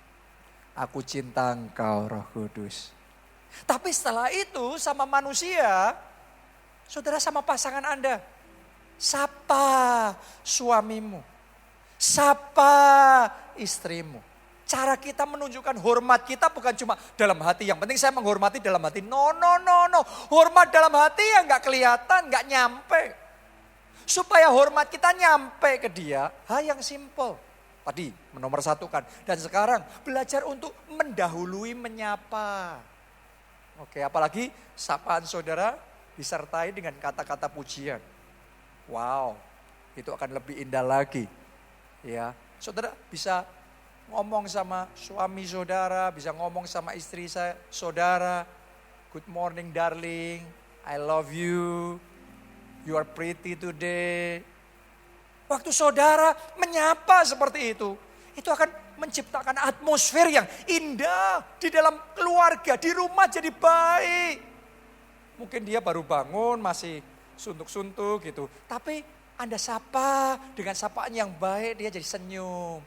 Aku cinta Engkau Roh Kudus. Tapi setelah itu sama manusia, saudara sama pasangan Anda, sapa suamimu. Sapa istrimu. Cara kita menunjukkan hormat kita bukan cuma dalam hati. Yang penting saya menghormati dalam hati. No. Hormat dalam hati yang gak kelihatan, gak nyampe. Supaya hormat kita nyampe ke dia, hal yang simple. Tadi menomorsatukan. Dan sekarang belajar untuk mendahului menyapa. Oke, apalagi sapaan saudara disertai dengan kata-kata pujian. Wow, itu akan lebih indah lagi. Ya, saudara bisa ngomong sama suami saudara, bisa ngomong sama istri saudara. Good morning darling, I love you, you are pretty today. Waktu saudara menyapa seperti itu akan menciptakan atmosfer yang indah di dalam keluarga, di rumah jadi baik. Mungkin dia baru bangun masih suntuk-suntuk gitu, tapi Anda sapa dengan sapaan yang baik, dia jadi senyum.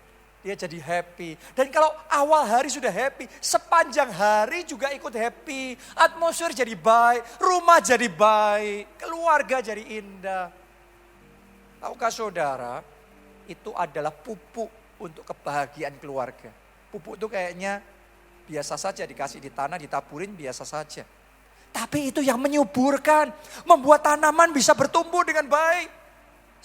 dia jadi happy. Dan kalau awal hari sudah happy, sepanjang hari juga ikut happy. Atmosfer jadi baik, rumah jadi baik, keluarga jadi indah. Tahukah saudara, itu adalah pupuk untuk kebahagiaan keluarga. Pupuk itu kayaknya biasa saja, dikasih di tanah, ditaburin biasa saja. Tapi itu yang menyuburkan, membuat tanaman bisa bertumbuh dengan baik.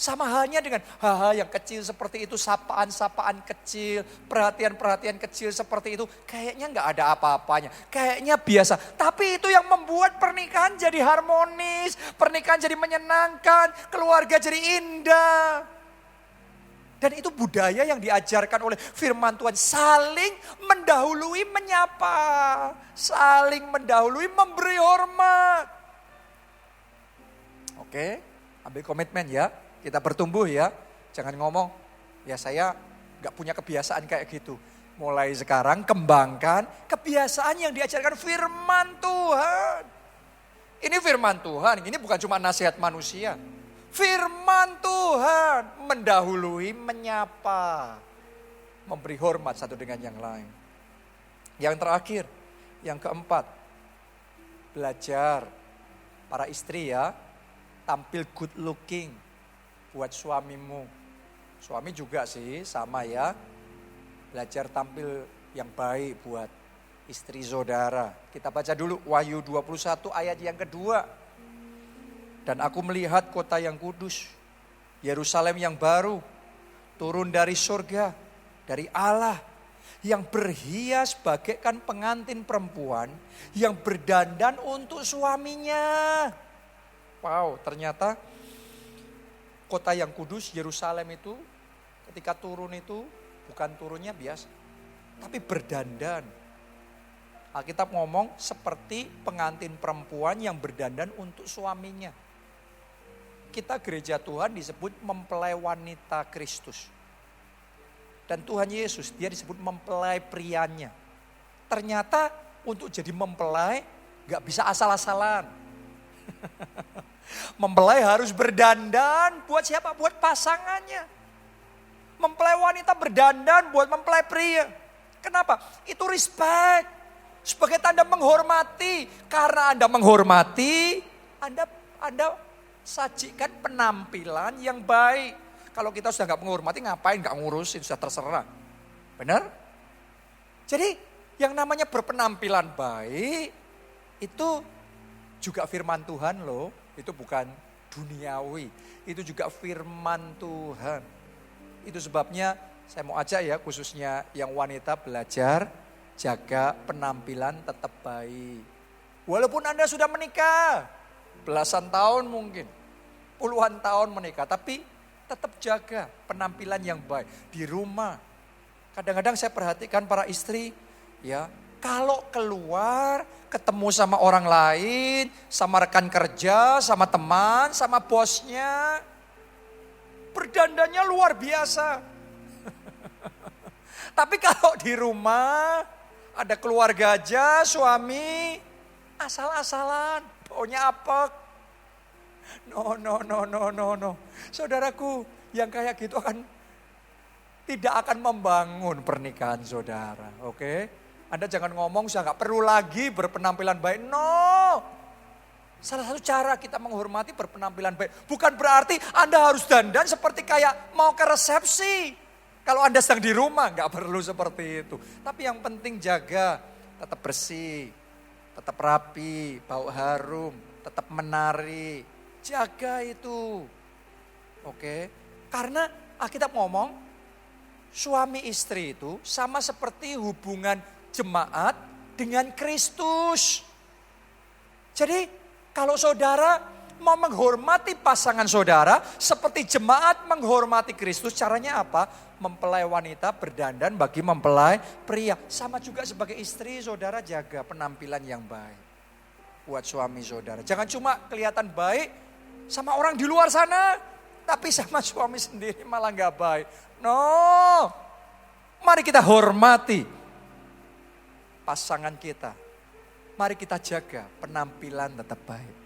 Sama halnya dengan hal-hal yang kecil seperti itu, sapaan-sapaan kecil, perhatian-perhatian kecil seperti itu. Kayaknya nggak ada apa-apanya, kayaknya biasa. Tapi itu yang membuat pernikahan jadi harmonis, pernikahan jadi menyenangkan, keluarga jadi indah. Dan itu budaya yang diajarkan oleh firman Tuhan, saling mendahului menyapa, saling mendahului memberi hormat. Oke, ambil komitmen ya. Kita bertumbuh ya, jangan ngomong, ya saya gak punya kebiasaan kayak gitu. Mulai sekarang kembangkan kebiasaan yang diajarkan firman Tuhan. Ini firman Tuhan, ini bukan cuma nasihat manusia. Firman Tuhan mendahului, menyapa, memberi hormat satu dengan yang lain. Yang terakhir, yang keempat, belajar para istri ya, tampil good looking. Buat suamimu, suami juga sih sama ya, belajar tampil yang baik buat istri saudara. Kita baca dulu Wahyu 21 ayat yang kedua. Dan aku melihat kota yang kudus, Yerusalem yang baru, turun dari surga, dari Allah, yang berhias bagaikan pengantin perempuan, yang berdandan untuk suaminya. Wow, ternyata kota yang kudus, Yerusalem itu ketika turun itu bukan turunnya biasa, tapi berdandan. Alkitab ngomong seperti pengantin perempuan yang berdandan untuk suaminya. Kita gereja Tuhan disebut mempelai wanita Kristus. Dan Tuhan Yesus dia disebut mempelai prianya. Ternyata untuk jadi mempelai gak bisa asal-asalan. Mempelai harus berdandan buat siapa? Buat pasangannya. Mempelai wanita berdandan buat mempelai pria. Kenapa? Itu respect. Sebagai tanda menghormati. Karena Anda menghormati, Anda sajikan penampilan yang baik. Kalau kita sudah gak menghormati, ngapain gak ngurusin, sudah terserah. Benar? Jadi yang namanya berpenampilan baik, itu juga firman Tuhan loh. Itu bukan duniawi, itu juga firman Tuhan. Itu sebabnya saya mau ajak ya khususnya yang wanita belajar jaga penampilan tetap baik. Walaupun Anda sudah menikah, belasan tahun mungkin, puluhan tahun menikah, tapi tetap jaga penampilan yang baik di rumah. Kadang-kadang saya perhatikan para istri ya, kalau keluar ketemu sama orang lain, sama rekan kerja, sama teman, sama bosnya, berdandannya luar biasa. Tapi kalau di rumah, ada keluarga aja, suami, asal-asalan, baunya apek. No. Saudaraku, yang kayak gitu tidak akan membangun pernikahan saudara, oke? Anda jangan ngomong saya gak perlu lagi berpenampilan baik. No. Salah satu cara kita menghormati berpenampilan baik. Bukan berarti Anda harus dandan seperti kayak mau ke resepsi. Kalau Anda sedang di rumah gak perlu seperti itu. Tapi yang penting jaga, tetap bersih, tetap rapi, bau harum, tetap menari. Jaga itu. Oke. Karena Alkitab ngomong suami istri itu sama seperti hubungan jemaat dengan Kristus. Jadi kalau saudara mau menghormati pasangan saudara seperti jemaat menghormati Kristus, caranya apa? Mempelai wanita berdandan bagi mempelai pria. Sama juga sebagai istri saudara jaga penampilan yang baik buat suami saudara. Jangan cuma kelihatan baik sama orang di luar sana, tapi sama suami sendiri malah gak baik. No, mari kita hormati pasangan kita. Mari kita jaga penampilan tetap baik.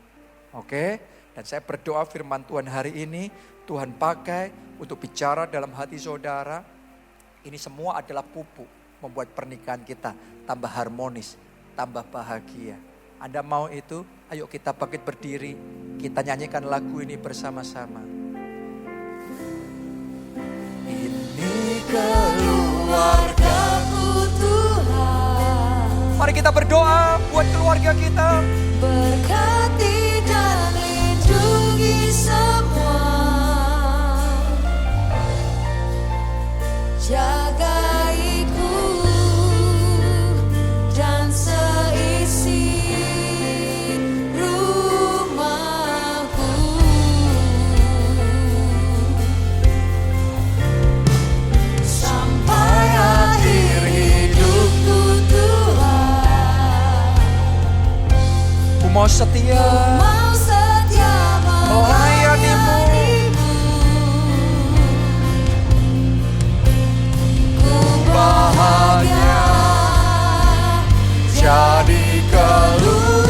Oke? Dan saya berdoa firman Tuhan hari ini Tuhan pakai untuk bicara dalam hati saudara. Ini semua adalah pupuk membuat pernikahan kita tambah harmonis, tambah bahagia. Anda mau itu? Ayo kita bangkit berdiri, kita nyanyikan lagu ini bersama-sama. Ini Keluargaku Tuhan, mari kita berdoa buat keluarga kita. berkati dan lindungi semua, jagaiku dan seisi rumahku, sampai akhir hidupku Tuhan. Ku mau setia Mau setia melayanimu. Ku bahagia Jadi keluarga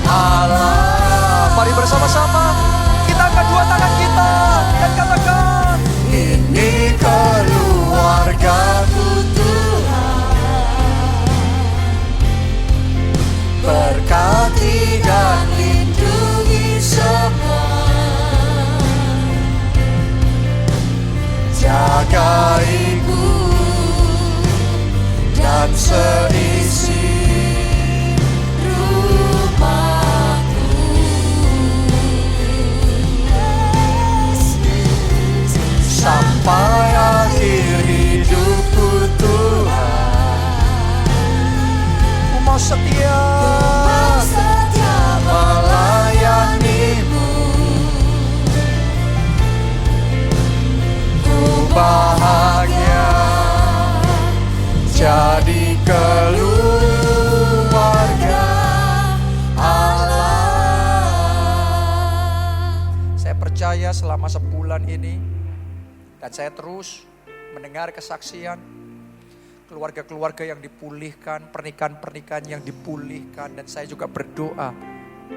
Allah. Mari bersama-sama kita angkat dua tangan kita dan katakan, ini keluargaku Tuhan, berkati dan lindungi semua, jagaiku dan seisi rumahku. sampai akhir hidupku Tuhan. Ku mau setia Mau setia melayanimu. Ku bahagia jadi keluarga Allah. Saya percaya selama sebulan ini dan saya terus mendengar kesaksian keluarga-keluarga yang dipulihkan, pernikahan-pernikahan yang dipulihkan, dan saya juga berdoa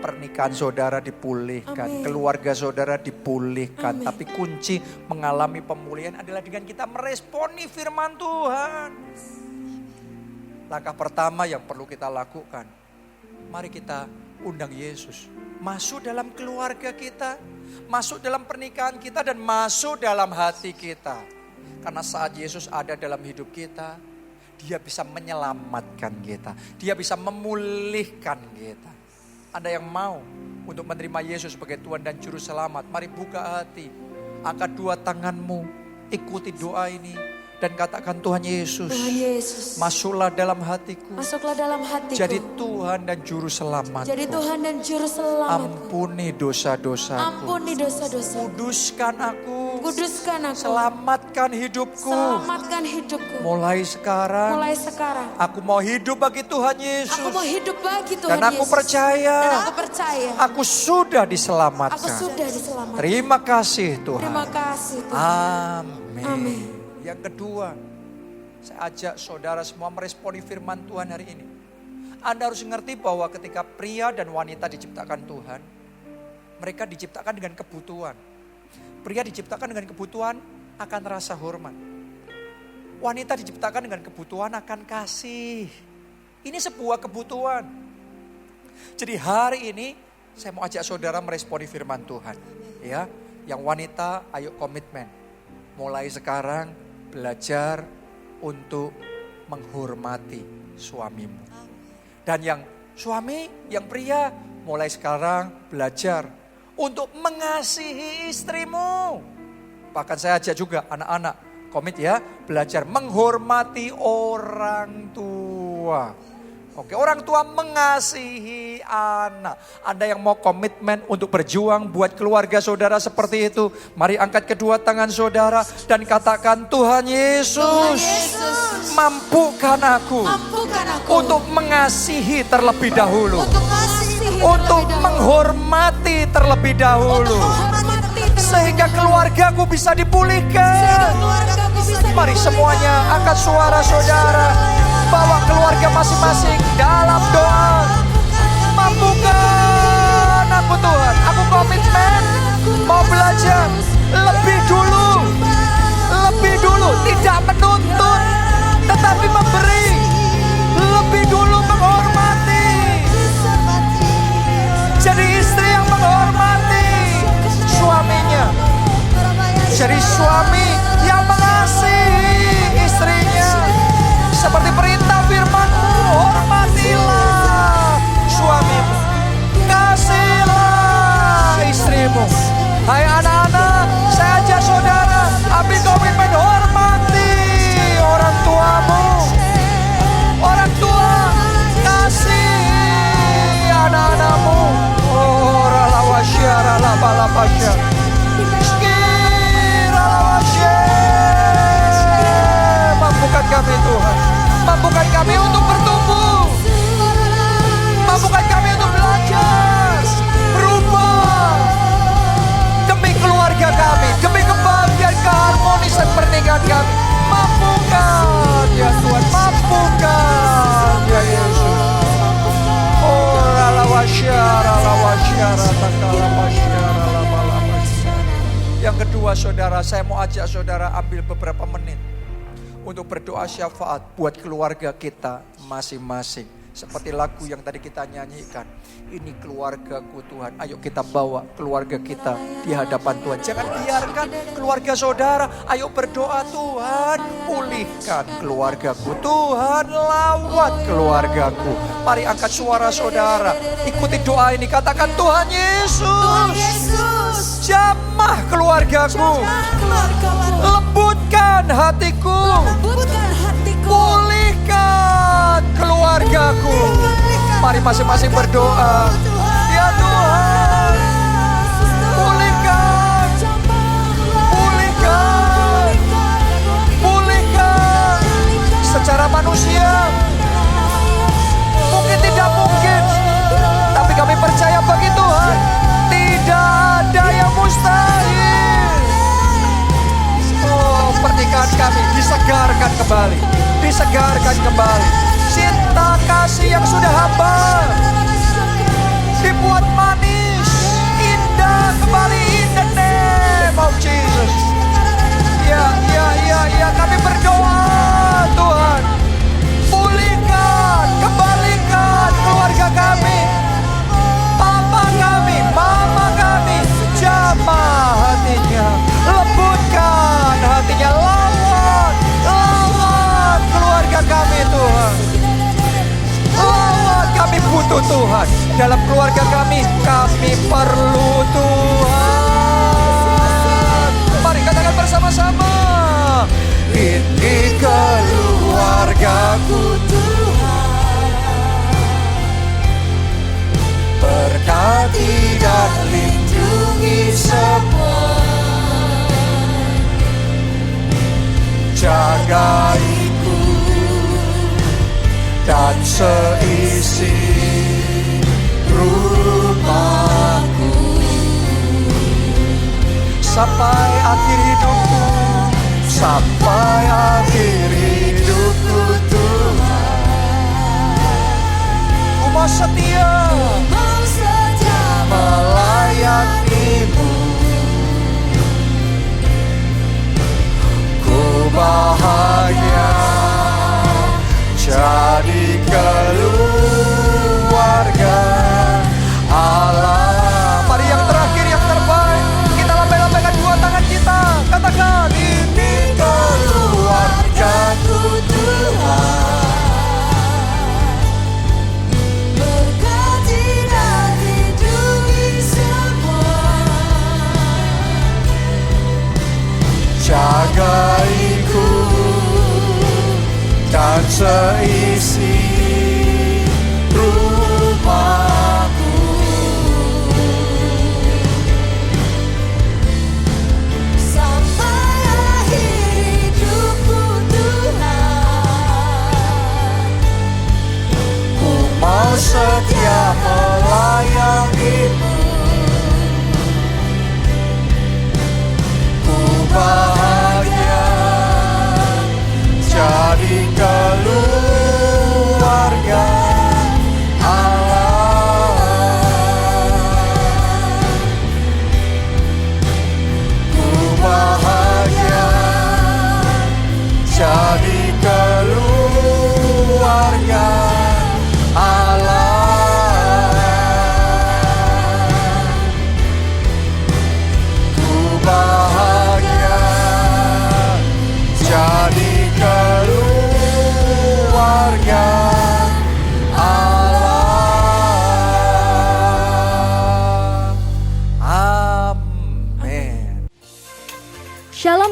pernikahan saudara dipulihkan, Amin. keluarga saudara dipulihkan. Amin. Tapi kunci mengalami pemulihan adalah dengan kita meresponi firman Tuhan. Langkah pertama yang perlu kita lakukan, mari kita undang Yesus masuk dalam keluarga kita, masuk dalam pernikahan kita, dan masuk dalam hati kita. Karena saat Yesus ada dalam hidup kita, Dia bisa menyelamatkan kita, Dia bisa memulihkan kita. Anda yang mau untuk menerima Yesus sebagai Tuhan dan Juru Selamat, mari buka hati, angkat dua tanganmu, ikuti doa ini. Dan katakan, Tuhan Yesus, Tuhan Yesus, masuklah dalam hatiku. masuklah dalam hatiku. Jadi Tuhan dan Juru Selamatku. Jadi Tuhan dan Juru Selamatku. Ampuni dosa-dosaku. Ampuni dosa-dosa. Kuduskan aku. Kuduskan aku. Selamatkan hidupku. Selamatkan hidupku. Mulai sekarang. Mulai sekarang. Aku mau hidup bagi Tuhan Yesus. Aku mau hidup bagi Tuhan Dan aku Yesus. percaya. Dan aku percaya. Aku sudah Aku diselamatkan. sudah diselamatkan. Terima kasih Tuhan. Terima kasih Tuhan. Amin. Amin. Yang kedua, saya ajak saudara semua meresponi firman Tuhan hari ini. Anda harus mengerti bahwa ketika pria dan wanita diciptakan Tuhan, mereka diciptakan dengan kebutuhan. Pria diciptakan dengan kebutuhan akan rasa hormat. Wanita diciptakan dengan kebutuhan akan kasih. Ini sebuah kebutuhan. Jadi hari ini saya mau ajak saudara meresponi firman Tuhan. Ya, yang wanita ayo komitmen. Mulai sekarang belajar untuk menghormati suamimu. Dan yang suami, yang pria, mulai sekarang belajar untuk mengasihi istrimu. Bahkan saya ajak juga anak-anak, komit ya, belajar menghormati orang tua. Oke, orang tua mengasihi anak. Anda yang mau komitmen untuk berjuang buat keluarga saudara seperti itu, mari angkat kedua tangan saudara dan katakan, Tuhan Yesus, Tuhan Yesus, mampukan aku untuk mengasihi terlebih dahulu, untuk menghormati terlebih dahulu, sehingga keluargaku bisa dipulihkan. Mari semuanya angkat suara saudara, bawa keluarga masing-masing dalam doa. Mampukan aku Tuhan, aku komitmen mau belajar lebih dulu suami yang mengasihi istrinya. Seperti perintah firman-Mu, hormatilah suamimu, kasihilah istrimu. Hai anak-anak, saya ajak saudara ambil komitmen hormati orang tuamu. Orang tua, kasih anak-anakmu. Oh, ralawasya, ralabalapasya. Mampukan kami Tuhan, mampukan kami untuk bertumbuh, mampukan kami untuk belajar, berubah demi keluarga kami, demi kebahagiaan keharmonisan pernikahan kami. Mampukan ya Tuhan, mampukan ya Yesus. Oh ralawasya, ralawasya, ratakalawasya, ralabalapasya. Yang kedua saudara, saya mau ajak saudara ambil beberapa menit untuk berdoa syafaat buat keluarga kita masing-masing. Seperti lagu yang tadi kita nyanyikan. Ini keluargaku Tuhan. Ayo kita bawa keluarga kita di hadapan Tuhan. Jangan biarkan keluarga saudara. Ayo berdoa, Tuhan pulihkan keluargaku. Tuhan lawat keluargaku. Mari angkat suara saudara. Ikuti doa ini. Katakan Tuhan Yesus. Jamah keluargaku. Lembutkan hatiku. Pulihkan keluargaku. Mari masing-masing berdoa. Ya Tuhan, pulihkan, pulihkan, pulihkan. Secara manusia mungkin tidak mungkin, tapi kami percaya bagi Tuhan tidak ada yang mustahil. Oh, pernikahan kami disegarkan kembali, disegarkan kembali. Cinta kasih yang sudah hambar dibuat manis, indah kembali in the name of Jesus. Ya, kami berdoa Tuhan, pulihkan, kembalikan keluarga kami, papa kami, mama kami, jamah hatinya, lembutkan hatinya, lawan keluarga kami Tuhan. Lawan, kami butuh Tuhan. Dalam keluarga kami perlu Tuhan. Mari katakan bersama-sama. Ini keluargaku Tuhan. Berkati dan lindungi semua. Jagaiku dan seisi rumahku sampai akhir hidupku, sampai akhir hidupku Tuhan. Ku mau setia melayanimu, ku bahagia jadi keluarga Allah. Mari yang terakhir, yang terbaik, kita lambaikan dua tangan kita. Katakan, ini keluargaku Tuhan. Berkati dan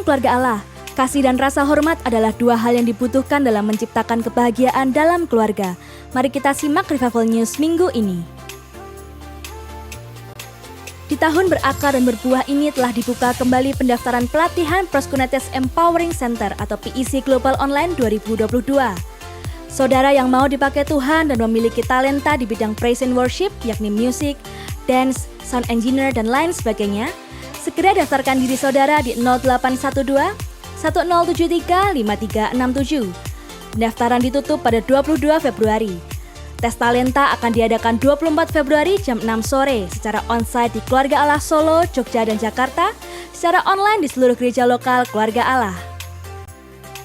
keluarga Allah, kasih dan rasa hormat adalah dua hal yang dibutuhkan dalam menciptakan kebahagiaan dalam keluarga. Mari kita simak Revival News minggu ini. Di tahun berakar dan berbuah ini telah dibuka kembali pendaftaran pelatihan Proskunetes Empowering Center atau PEC Global Online 2022. Saudara yang mau dipakai Tuhan dan memiliki talenta di bidang praise and worship, yakni music, dance, sound engineer, dan lain sebagainya, segera daftarkan diri saudara di 0812 1073 5367. Pendaftaran ditutup pada 22 Februari. Tes talenta akan diadakan 24 Februari jam 6 sore secara onsite di Keluarga Allah Solo, Jogja, dan Jakarta, secara online di seluruh gereja lokal Keluarga Allah.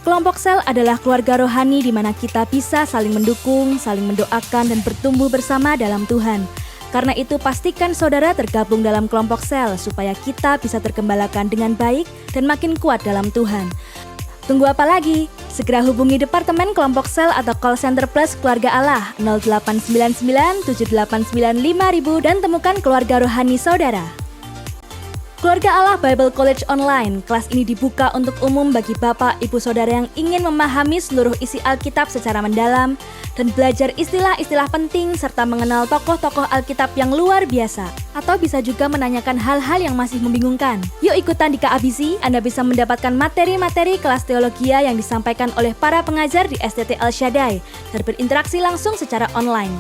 Kelompok sel adalah keluarga rohani di mana kita bisa saling mendukung, saling mendoakan, dan bertumbuh bersama dalam Tuhan. Karena itu pastikan saudara tergabung dalam kelompok sel supaya kita bisa tergembalakan dengan baik dan makin kuat dalam Tuhan. Tunggu apa lagi? Segera hubungi Departemen Kelompok Sel atau Call Center Plus Keluarga Allah 0899 789 5000 dan temukan keluarga rohani saudara. Keluarga Allah Bible College Online, kelas ini dibuka untuk umum bagi Bapak, Ibu, Saudara yang ingin memahami seluruh isi Alkitab secara mendalam dan belajar istilah-istilah penting serta mengenal tokoh-tokoh Alkitab yang luar biasa. Atau bisa juga menanyakan hal-hal yang masih membingungkan. Yuk ikutan di KABC, Anda bisa mendapatkan materi-materi kelas teologia yang disampaikan oleh para pengajar di STT El Shaddai dan berinteraksi langsung secara online.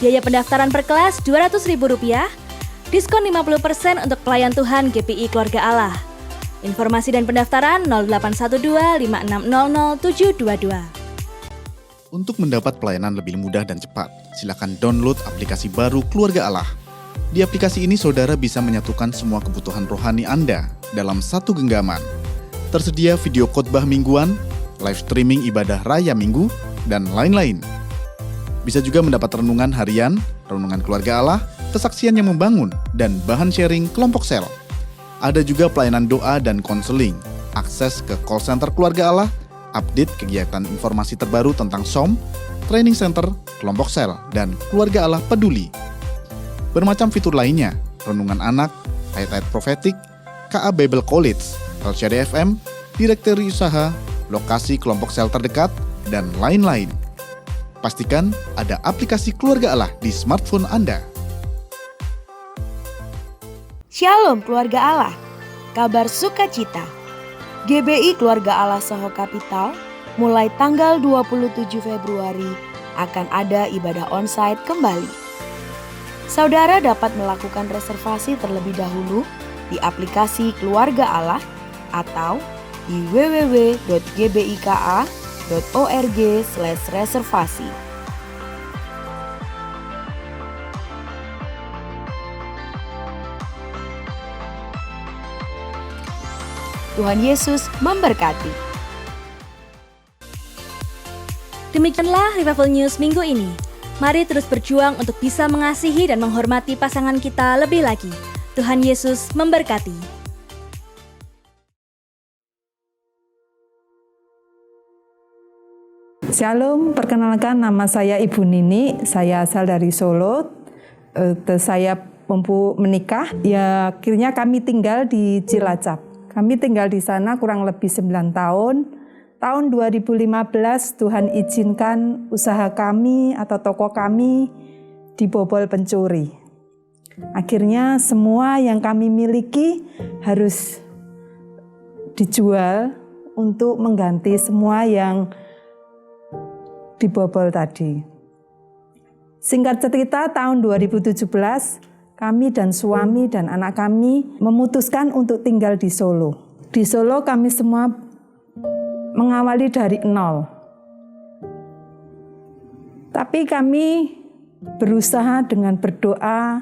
Biaya pendaftaran per kelas Rp200.000. Diskon 50% untuk pelayan Tuhan GPI Keluarga Allah. Informasi dan pendaftaran 0812 5600 722. Untuk mendapat pelayanan lebih mudah dan cepat, silakan download aplikasi baru Keluarga Allah. Di aplikasi ini saudara bisa menyatukan semua kebutuhan rohani Anda dalam satu genggaman. Tersedia video khotbah mingguan, live streaming ibadah raya minggu, dan lain-lain. Bisa juga mendapat renungan harian, renungan Keluarga Allah, kesaksian yang membangun, dan bahan sharing kelompok sel. Ada juga pelayanan doa dan konseling, akses ke call center Keluarga Allah, update kegiatan informasi terbaru tentang SOM, training center, kelompok sel, dan Keluarga Allah Peduli. Bermacam fitur lainnya, renungan anak, ayat-ayat profetik, KA Bible College, El Shaddai FM, direktori usaha, lokasi kelompok sel terdekat, dan lain-lain. Pastikan ada aplikasi Keluarga Allah di smartphone Anda. Shalom keluarga Allah, kabar sukacita. GBI Keluarga Allah Soho Kapital mulai tanggal 27 Februari akan ada ibadah onsite kembali. Saudara dapat melakukan reservasi terlebih dahulu di aplikasi Keluarga Allah atau di www.gbika.org/reservasi. Tuhan Yesus memberkati. Demikianlah Revival News minggu ini. Mari terus berjuang untuk bisa mengasihi dan menghormati pasangan kita lebih lagi. Tuhan Yesus memberkati. Shalom, perkenalkan nama saya Ibu Nini, saya asal dari Solo. Saya menikah, ya akhirnya kami tinggal di Cilacap. Kami tinggal di sana kurang lebih 9 tahun. Tahun 2015 Tuhan izinkan usaha kami atau toko kami dibobol pencuri. Akhirnya semua yang kami miliki harus dijual untuk mengganti semua yang dibobol tadi. Singkat cerita, tahun 2017 kami dan suami dan anak kami memutuskan untuk tinggal di Solo. Di Solo kami semua mengawali dari nol. Tapi kami berusaha dengan berdoa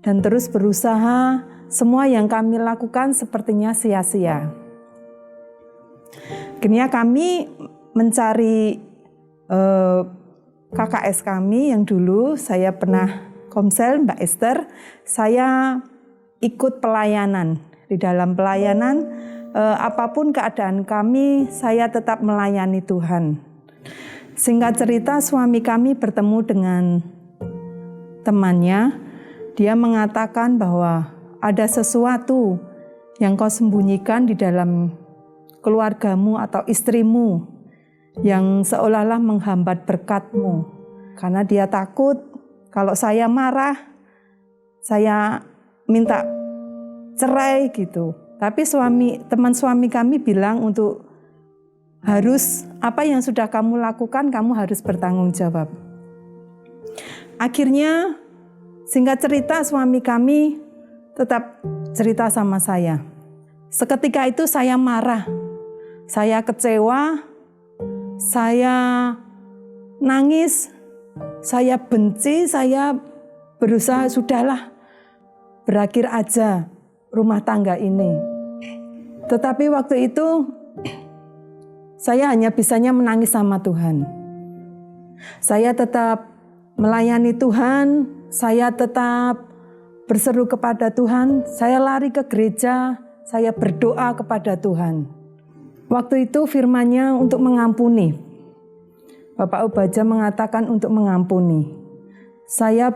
dan terus berusaha, semua yang kami lakukan sepertinya sia-sia. Akhirnya kami mencari KKS kami yang dulu saya pernah Komsel, Mbak Esther, saya ikut pelayanan. Di dalam pelayanan, apapun keadaan kami, saya tetap melayani Tuhan. Singkat cerita, suami kami bertemu dengan temannya. Dia mengatakan bahwa ada sesuatu yang kau sembunyikan di dalam keluargamu atau istrimu yang seolah-olah menghambat berkat-Mu. Karena dia takut kalau saya marah, saya minta cerai gitu. Tapi teman suami kami bilang untuk harus apa yang sudah kamu lakukan, kamu harus bertanggung jawab. Akhirnya singkat cerita suami kami tetap cerita sama saya. Seketika itu saya marah, saya kecewa, saya nangis, saya benci, saya berusaha sudahlah berakhir aja rumah tangga ini. Tetapi waktu itu saya hanya bisanya menangis sama Tuhan. Saya tetap melayani Tuhan, saya tetap berseru kepada Tuhan, saya lari ke gereja, saya berdoa kepada Tuhan. Waktu itu firman-Nya untuk mengampuni. Bapak Obaja mengatakan untuk mengampuni. Saya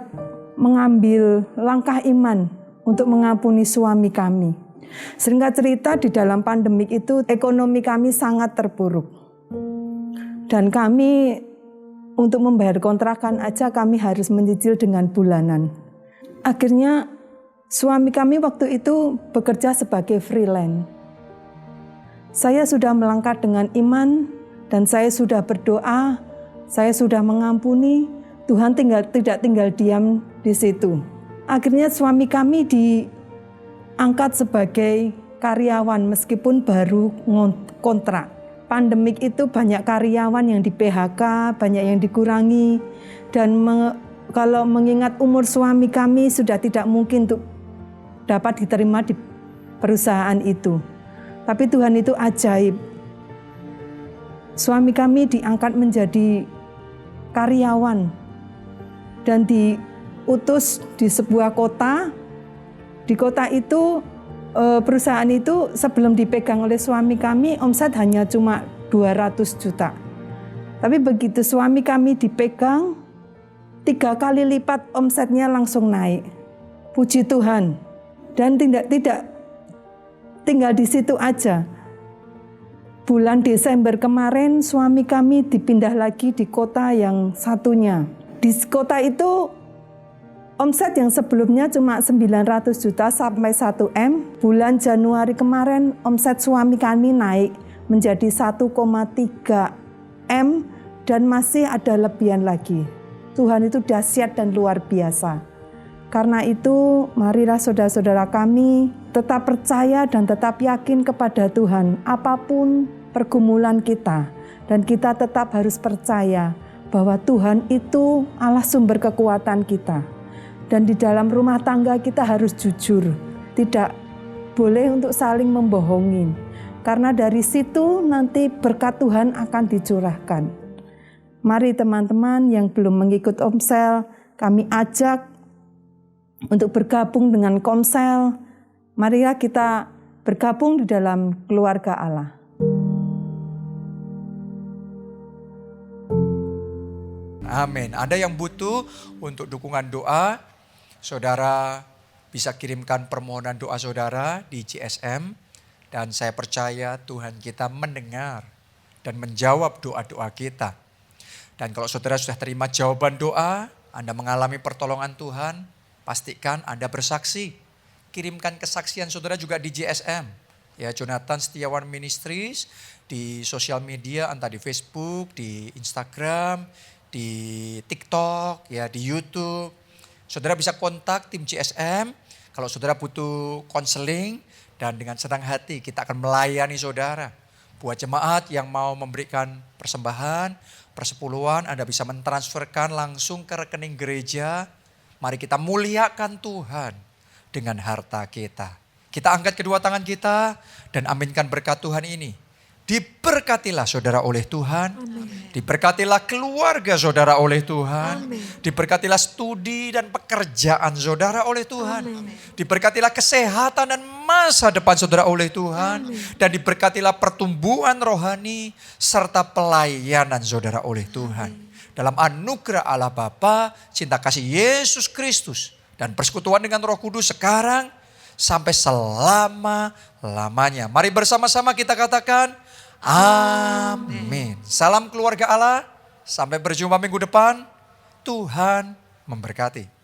mengambil langkah iman untuk mengampuni suami kami. Singkat cerita di dalam pandemik itu ekonomi kami sangat terpuruk. Dan kami untuk membayar kontrakan aja kami harus mencicil dengan bulanan. Akhirnya suami kami waktu itu bekerja sebagai freelance. Saya sudah melangkah dengan iman dan saya sudah berdoa, saya sudah mengampuni, Tuhan tidak tinggal diam di situ. Akhirnya suami kami diangkat sebagai karyawan meskipun baru kontrak. Pandemik itu banyak karyawan yang di PHK, banyak yang dikurangi. Dan kalau mengingat umur suami kami sudah tidak mungkin untuk dapat diterima di perusahaan itu. Tapi Tuhan itu ajaib. Suami kami diangkat menjadi karyawan dan diutus di sebuah kota. Di kota itu perusahaan itu sebelum dipegang oleh suami kami omset hanya cuma 200 juta. Tapi begitu suami kami dipegang 3 kali lipat omsetnya langsung naik. Puji Tuhan. Dan tidak tinggal di situ aja. Bulan Desember kemarin suami kami dipindah lagi di kota yang satunya. Di kota itu omset yang sebelumnya cuma 900 juta sampai 1 M, bulan Januari kemarin omset suami kami naik menjadi 1,3 M dan masih ada lebihan lagi. Tuhan itu dahsyat dan luar biasa. Karena itu marilah saudara-saudara kami tetap percaya dan tetap yakin kepada Tuhan apapun pergumulan kita. Dan kita tetap harus percaya bahwa Tuhan itu Allah sumber kekuatan kita. Dan di dalam rumah tangga kita harus jujur, tidak boleh untuk saling membohongi. Karena dari situ nanti berkat Tuhan akan dicurahkan. Mari teman-teman yang belum mengikut Omsel, kami ajak untuk bergabung dengan Komsel. Marilah kita bergabung di dalam keluarga Allah. Amin. Ada yang butuh untuk dukungan doa, saudara bisa kirimkan permohonan doa saudara di GSM. Dan saya percaya Tuhan kita mendengar dan menjawab doa-doa kita. Dan kalau saudara sudah terima jawaban doa, Anda mengalami pertolongan Tuhan, pastikan Anda bersaksi. Kirimkan kesaksian saudara juga di GSM. Ya, Jonathan Setiawan Ministries di sosial media, entah di Facebook, di Instagram, di TikTok, ya di YouTube. Saudara bisa kontak tim GSM kalau saudara butuh konseling dan dengan senang hati kita akan melayani saudara. Buat jemaat yang mau memberikan persembahan, persepuluhan, Anda bisa mentransferkan langsung ke rekening gereja. Mari kita muliakan Tuhan dengan harta kita. Kita angkat kedua tangan kita dan aminkan berkat Tuhan ini. Diberkatilah saudara oleh Tuhan. Amin. Diberkatilah keluarga saudara oleh Tuhan. Amin. Diberkatilah studi dan pekerjaan saudara oleh Tuhan. Amin. Diberkatilah kesehatan dan masa depan saudara oleh Tuhan. Amin. Dan diberkatilah pertumbuhan rohani serta pelayanan saudara oleh Tuhan. Amin. Dalam anugerah Allah Bapa, cinta kasih Yesus Kristus dan persekutuan dengan Roh Kudus sekarang sampai selama-lamanya. Mari bersama-sama kita katakan amin. Salam keluarga Allah, sampai berjumpa minggu depan. Tuhan memberkati.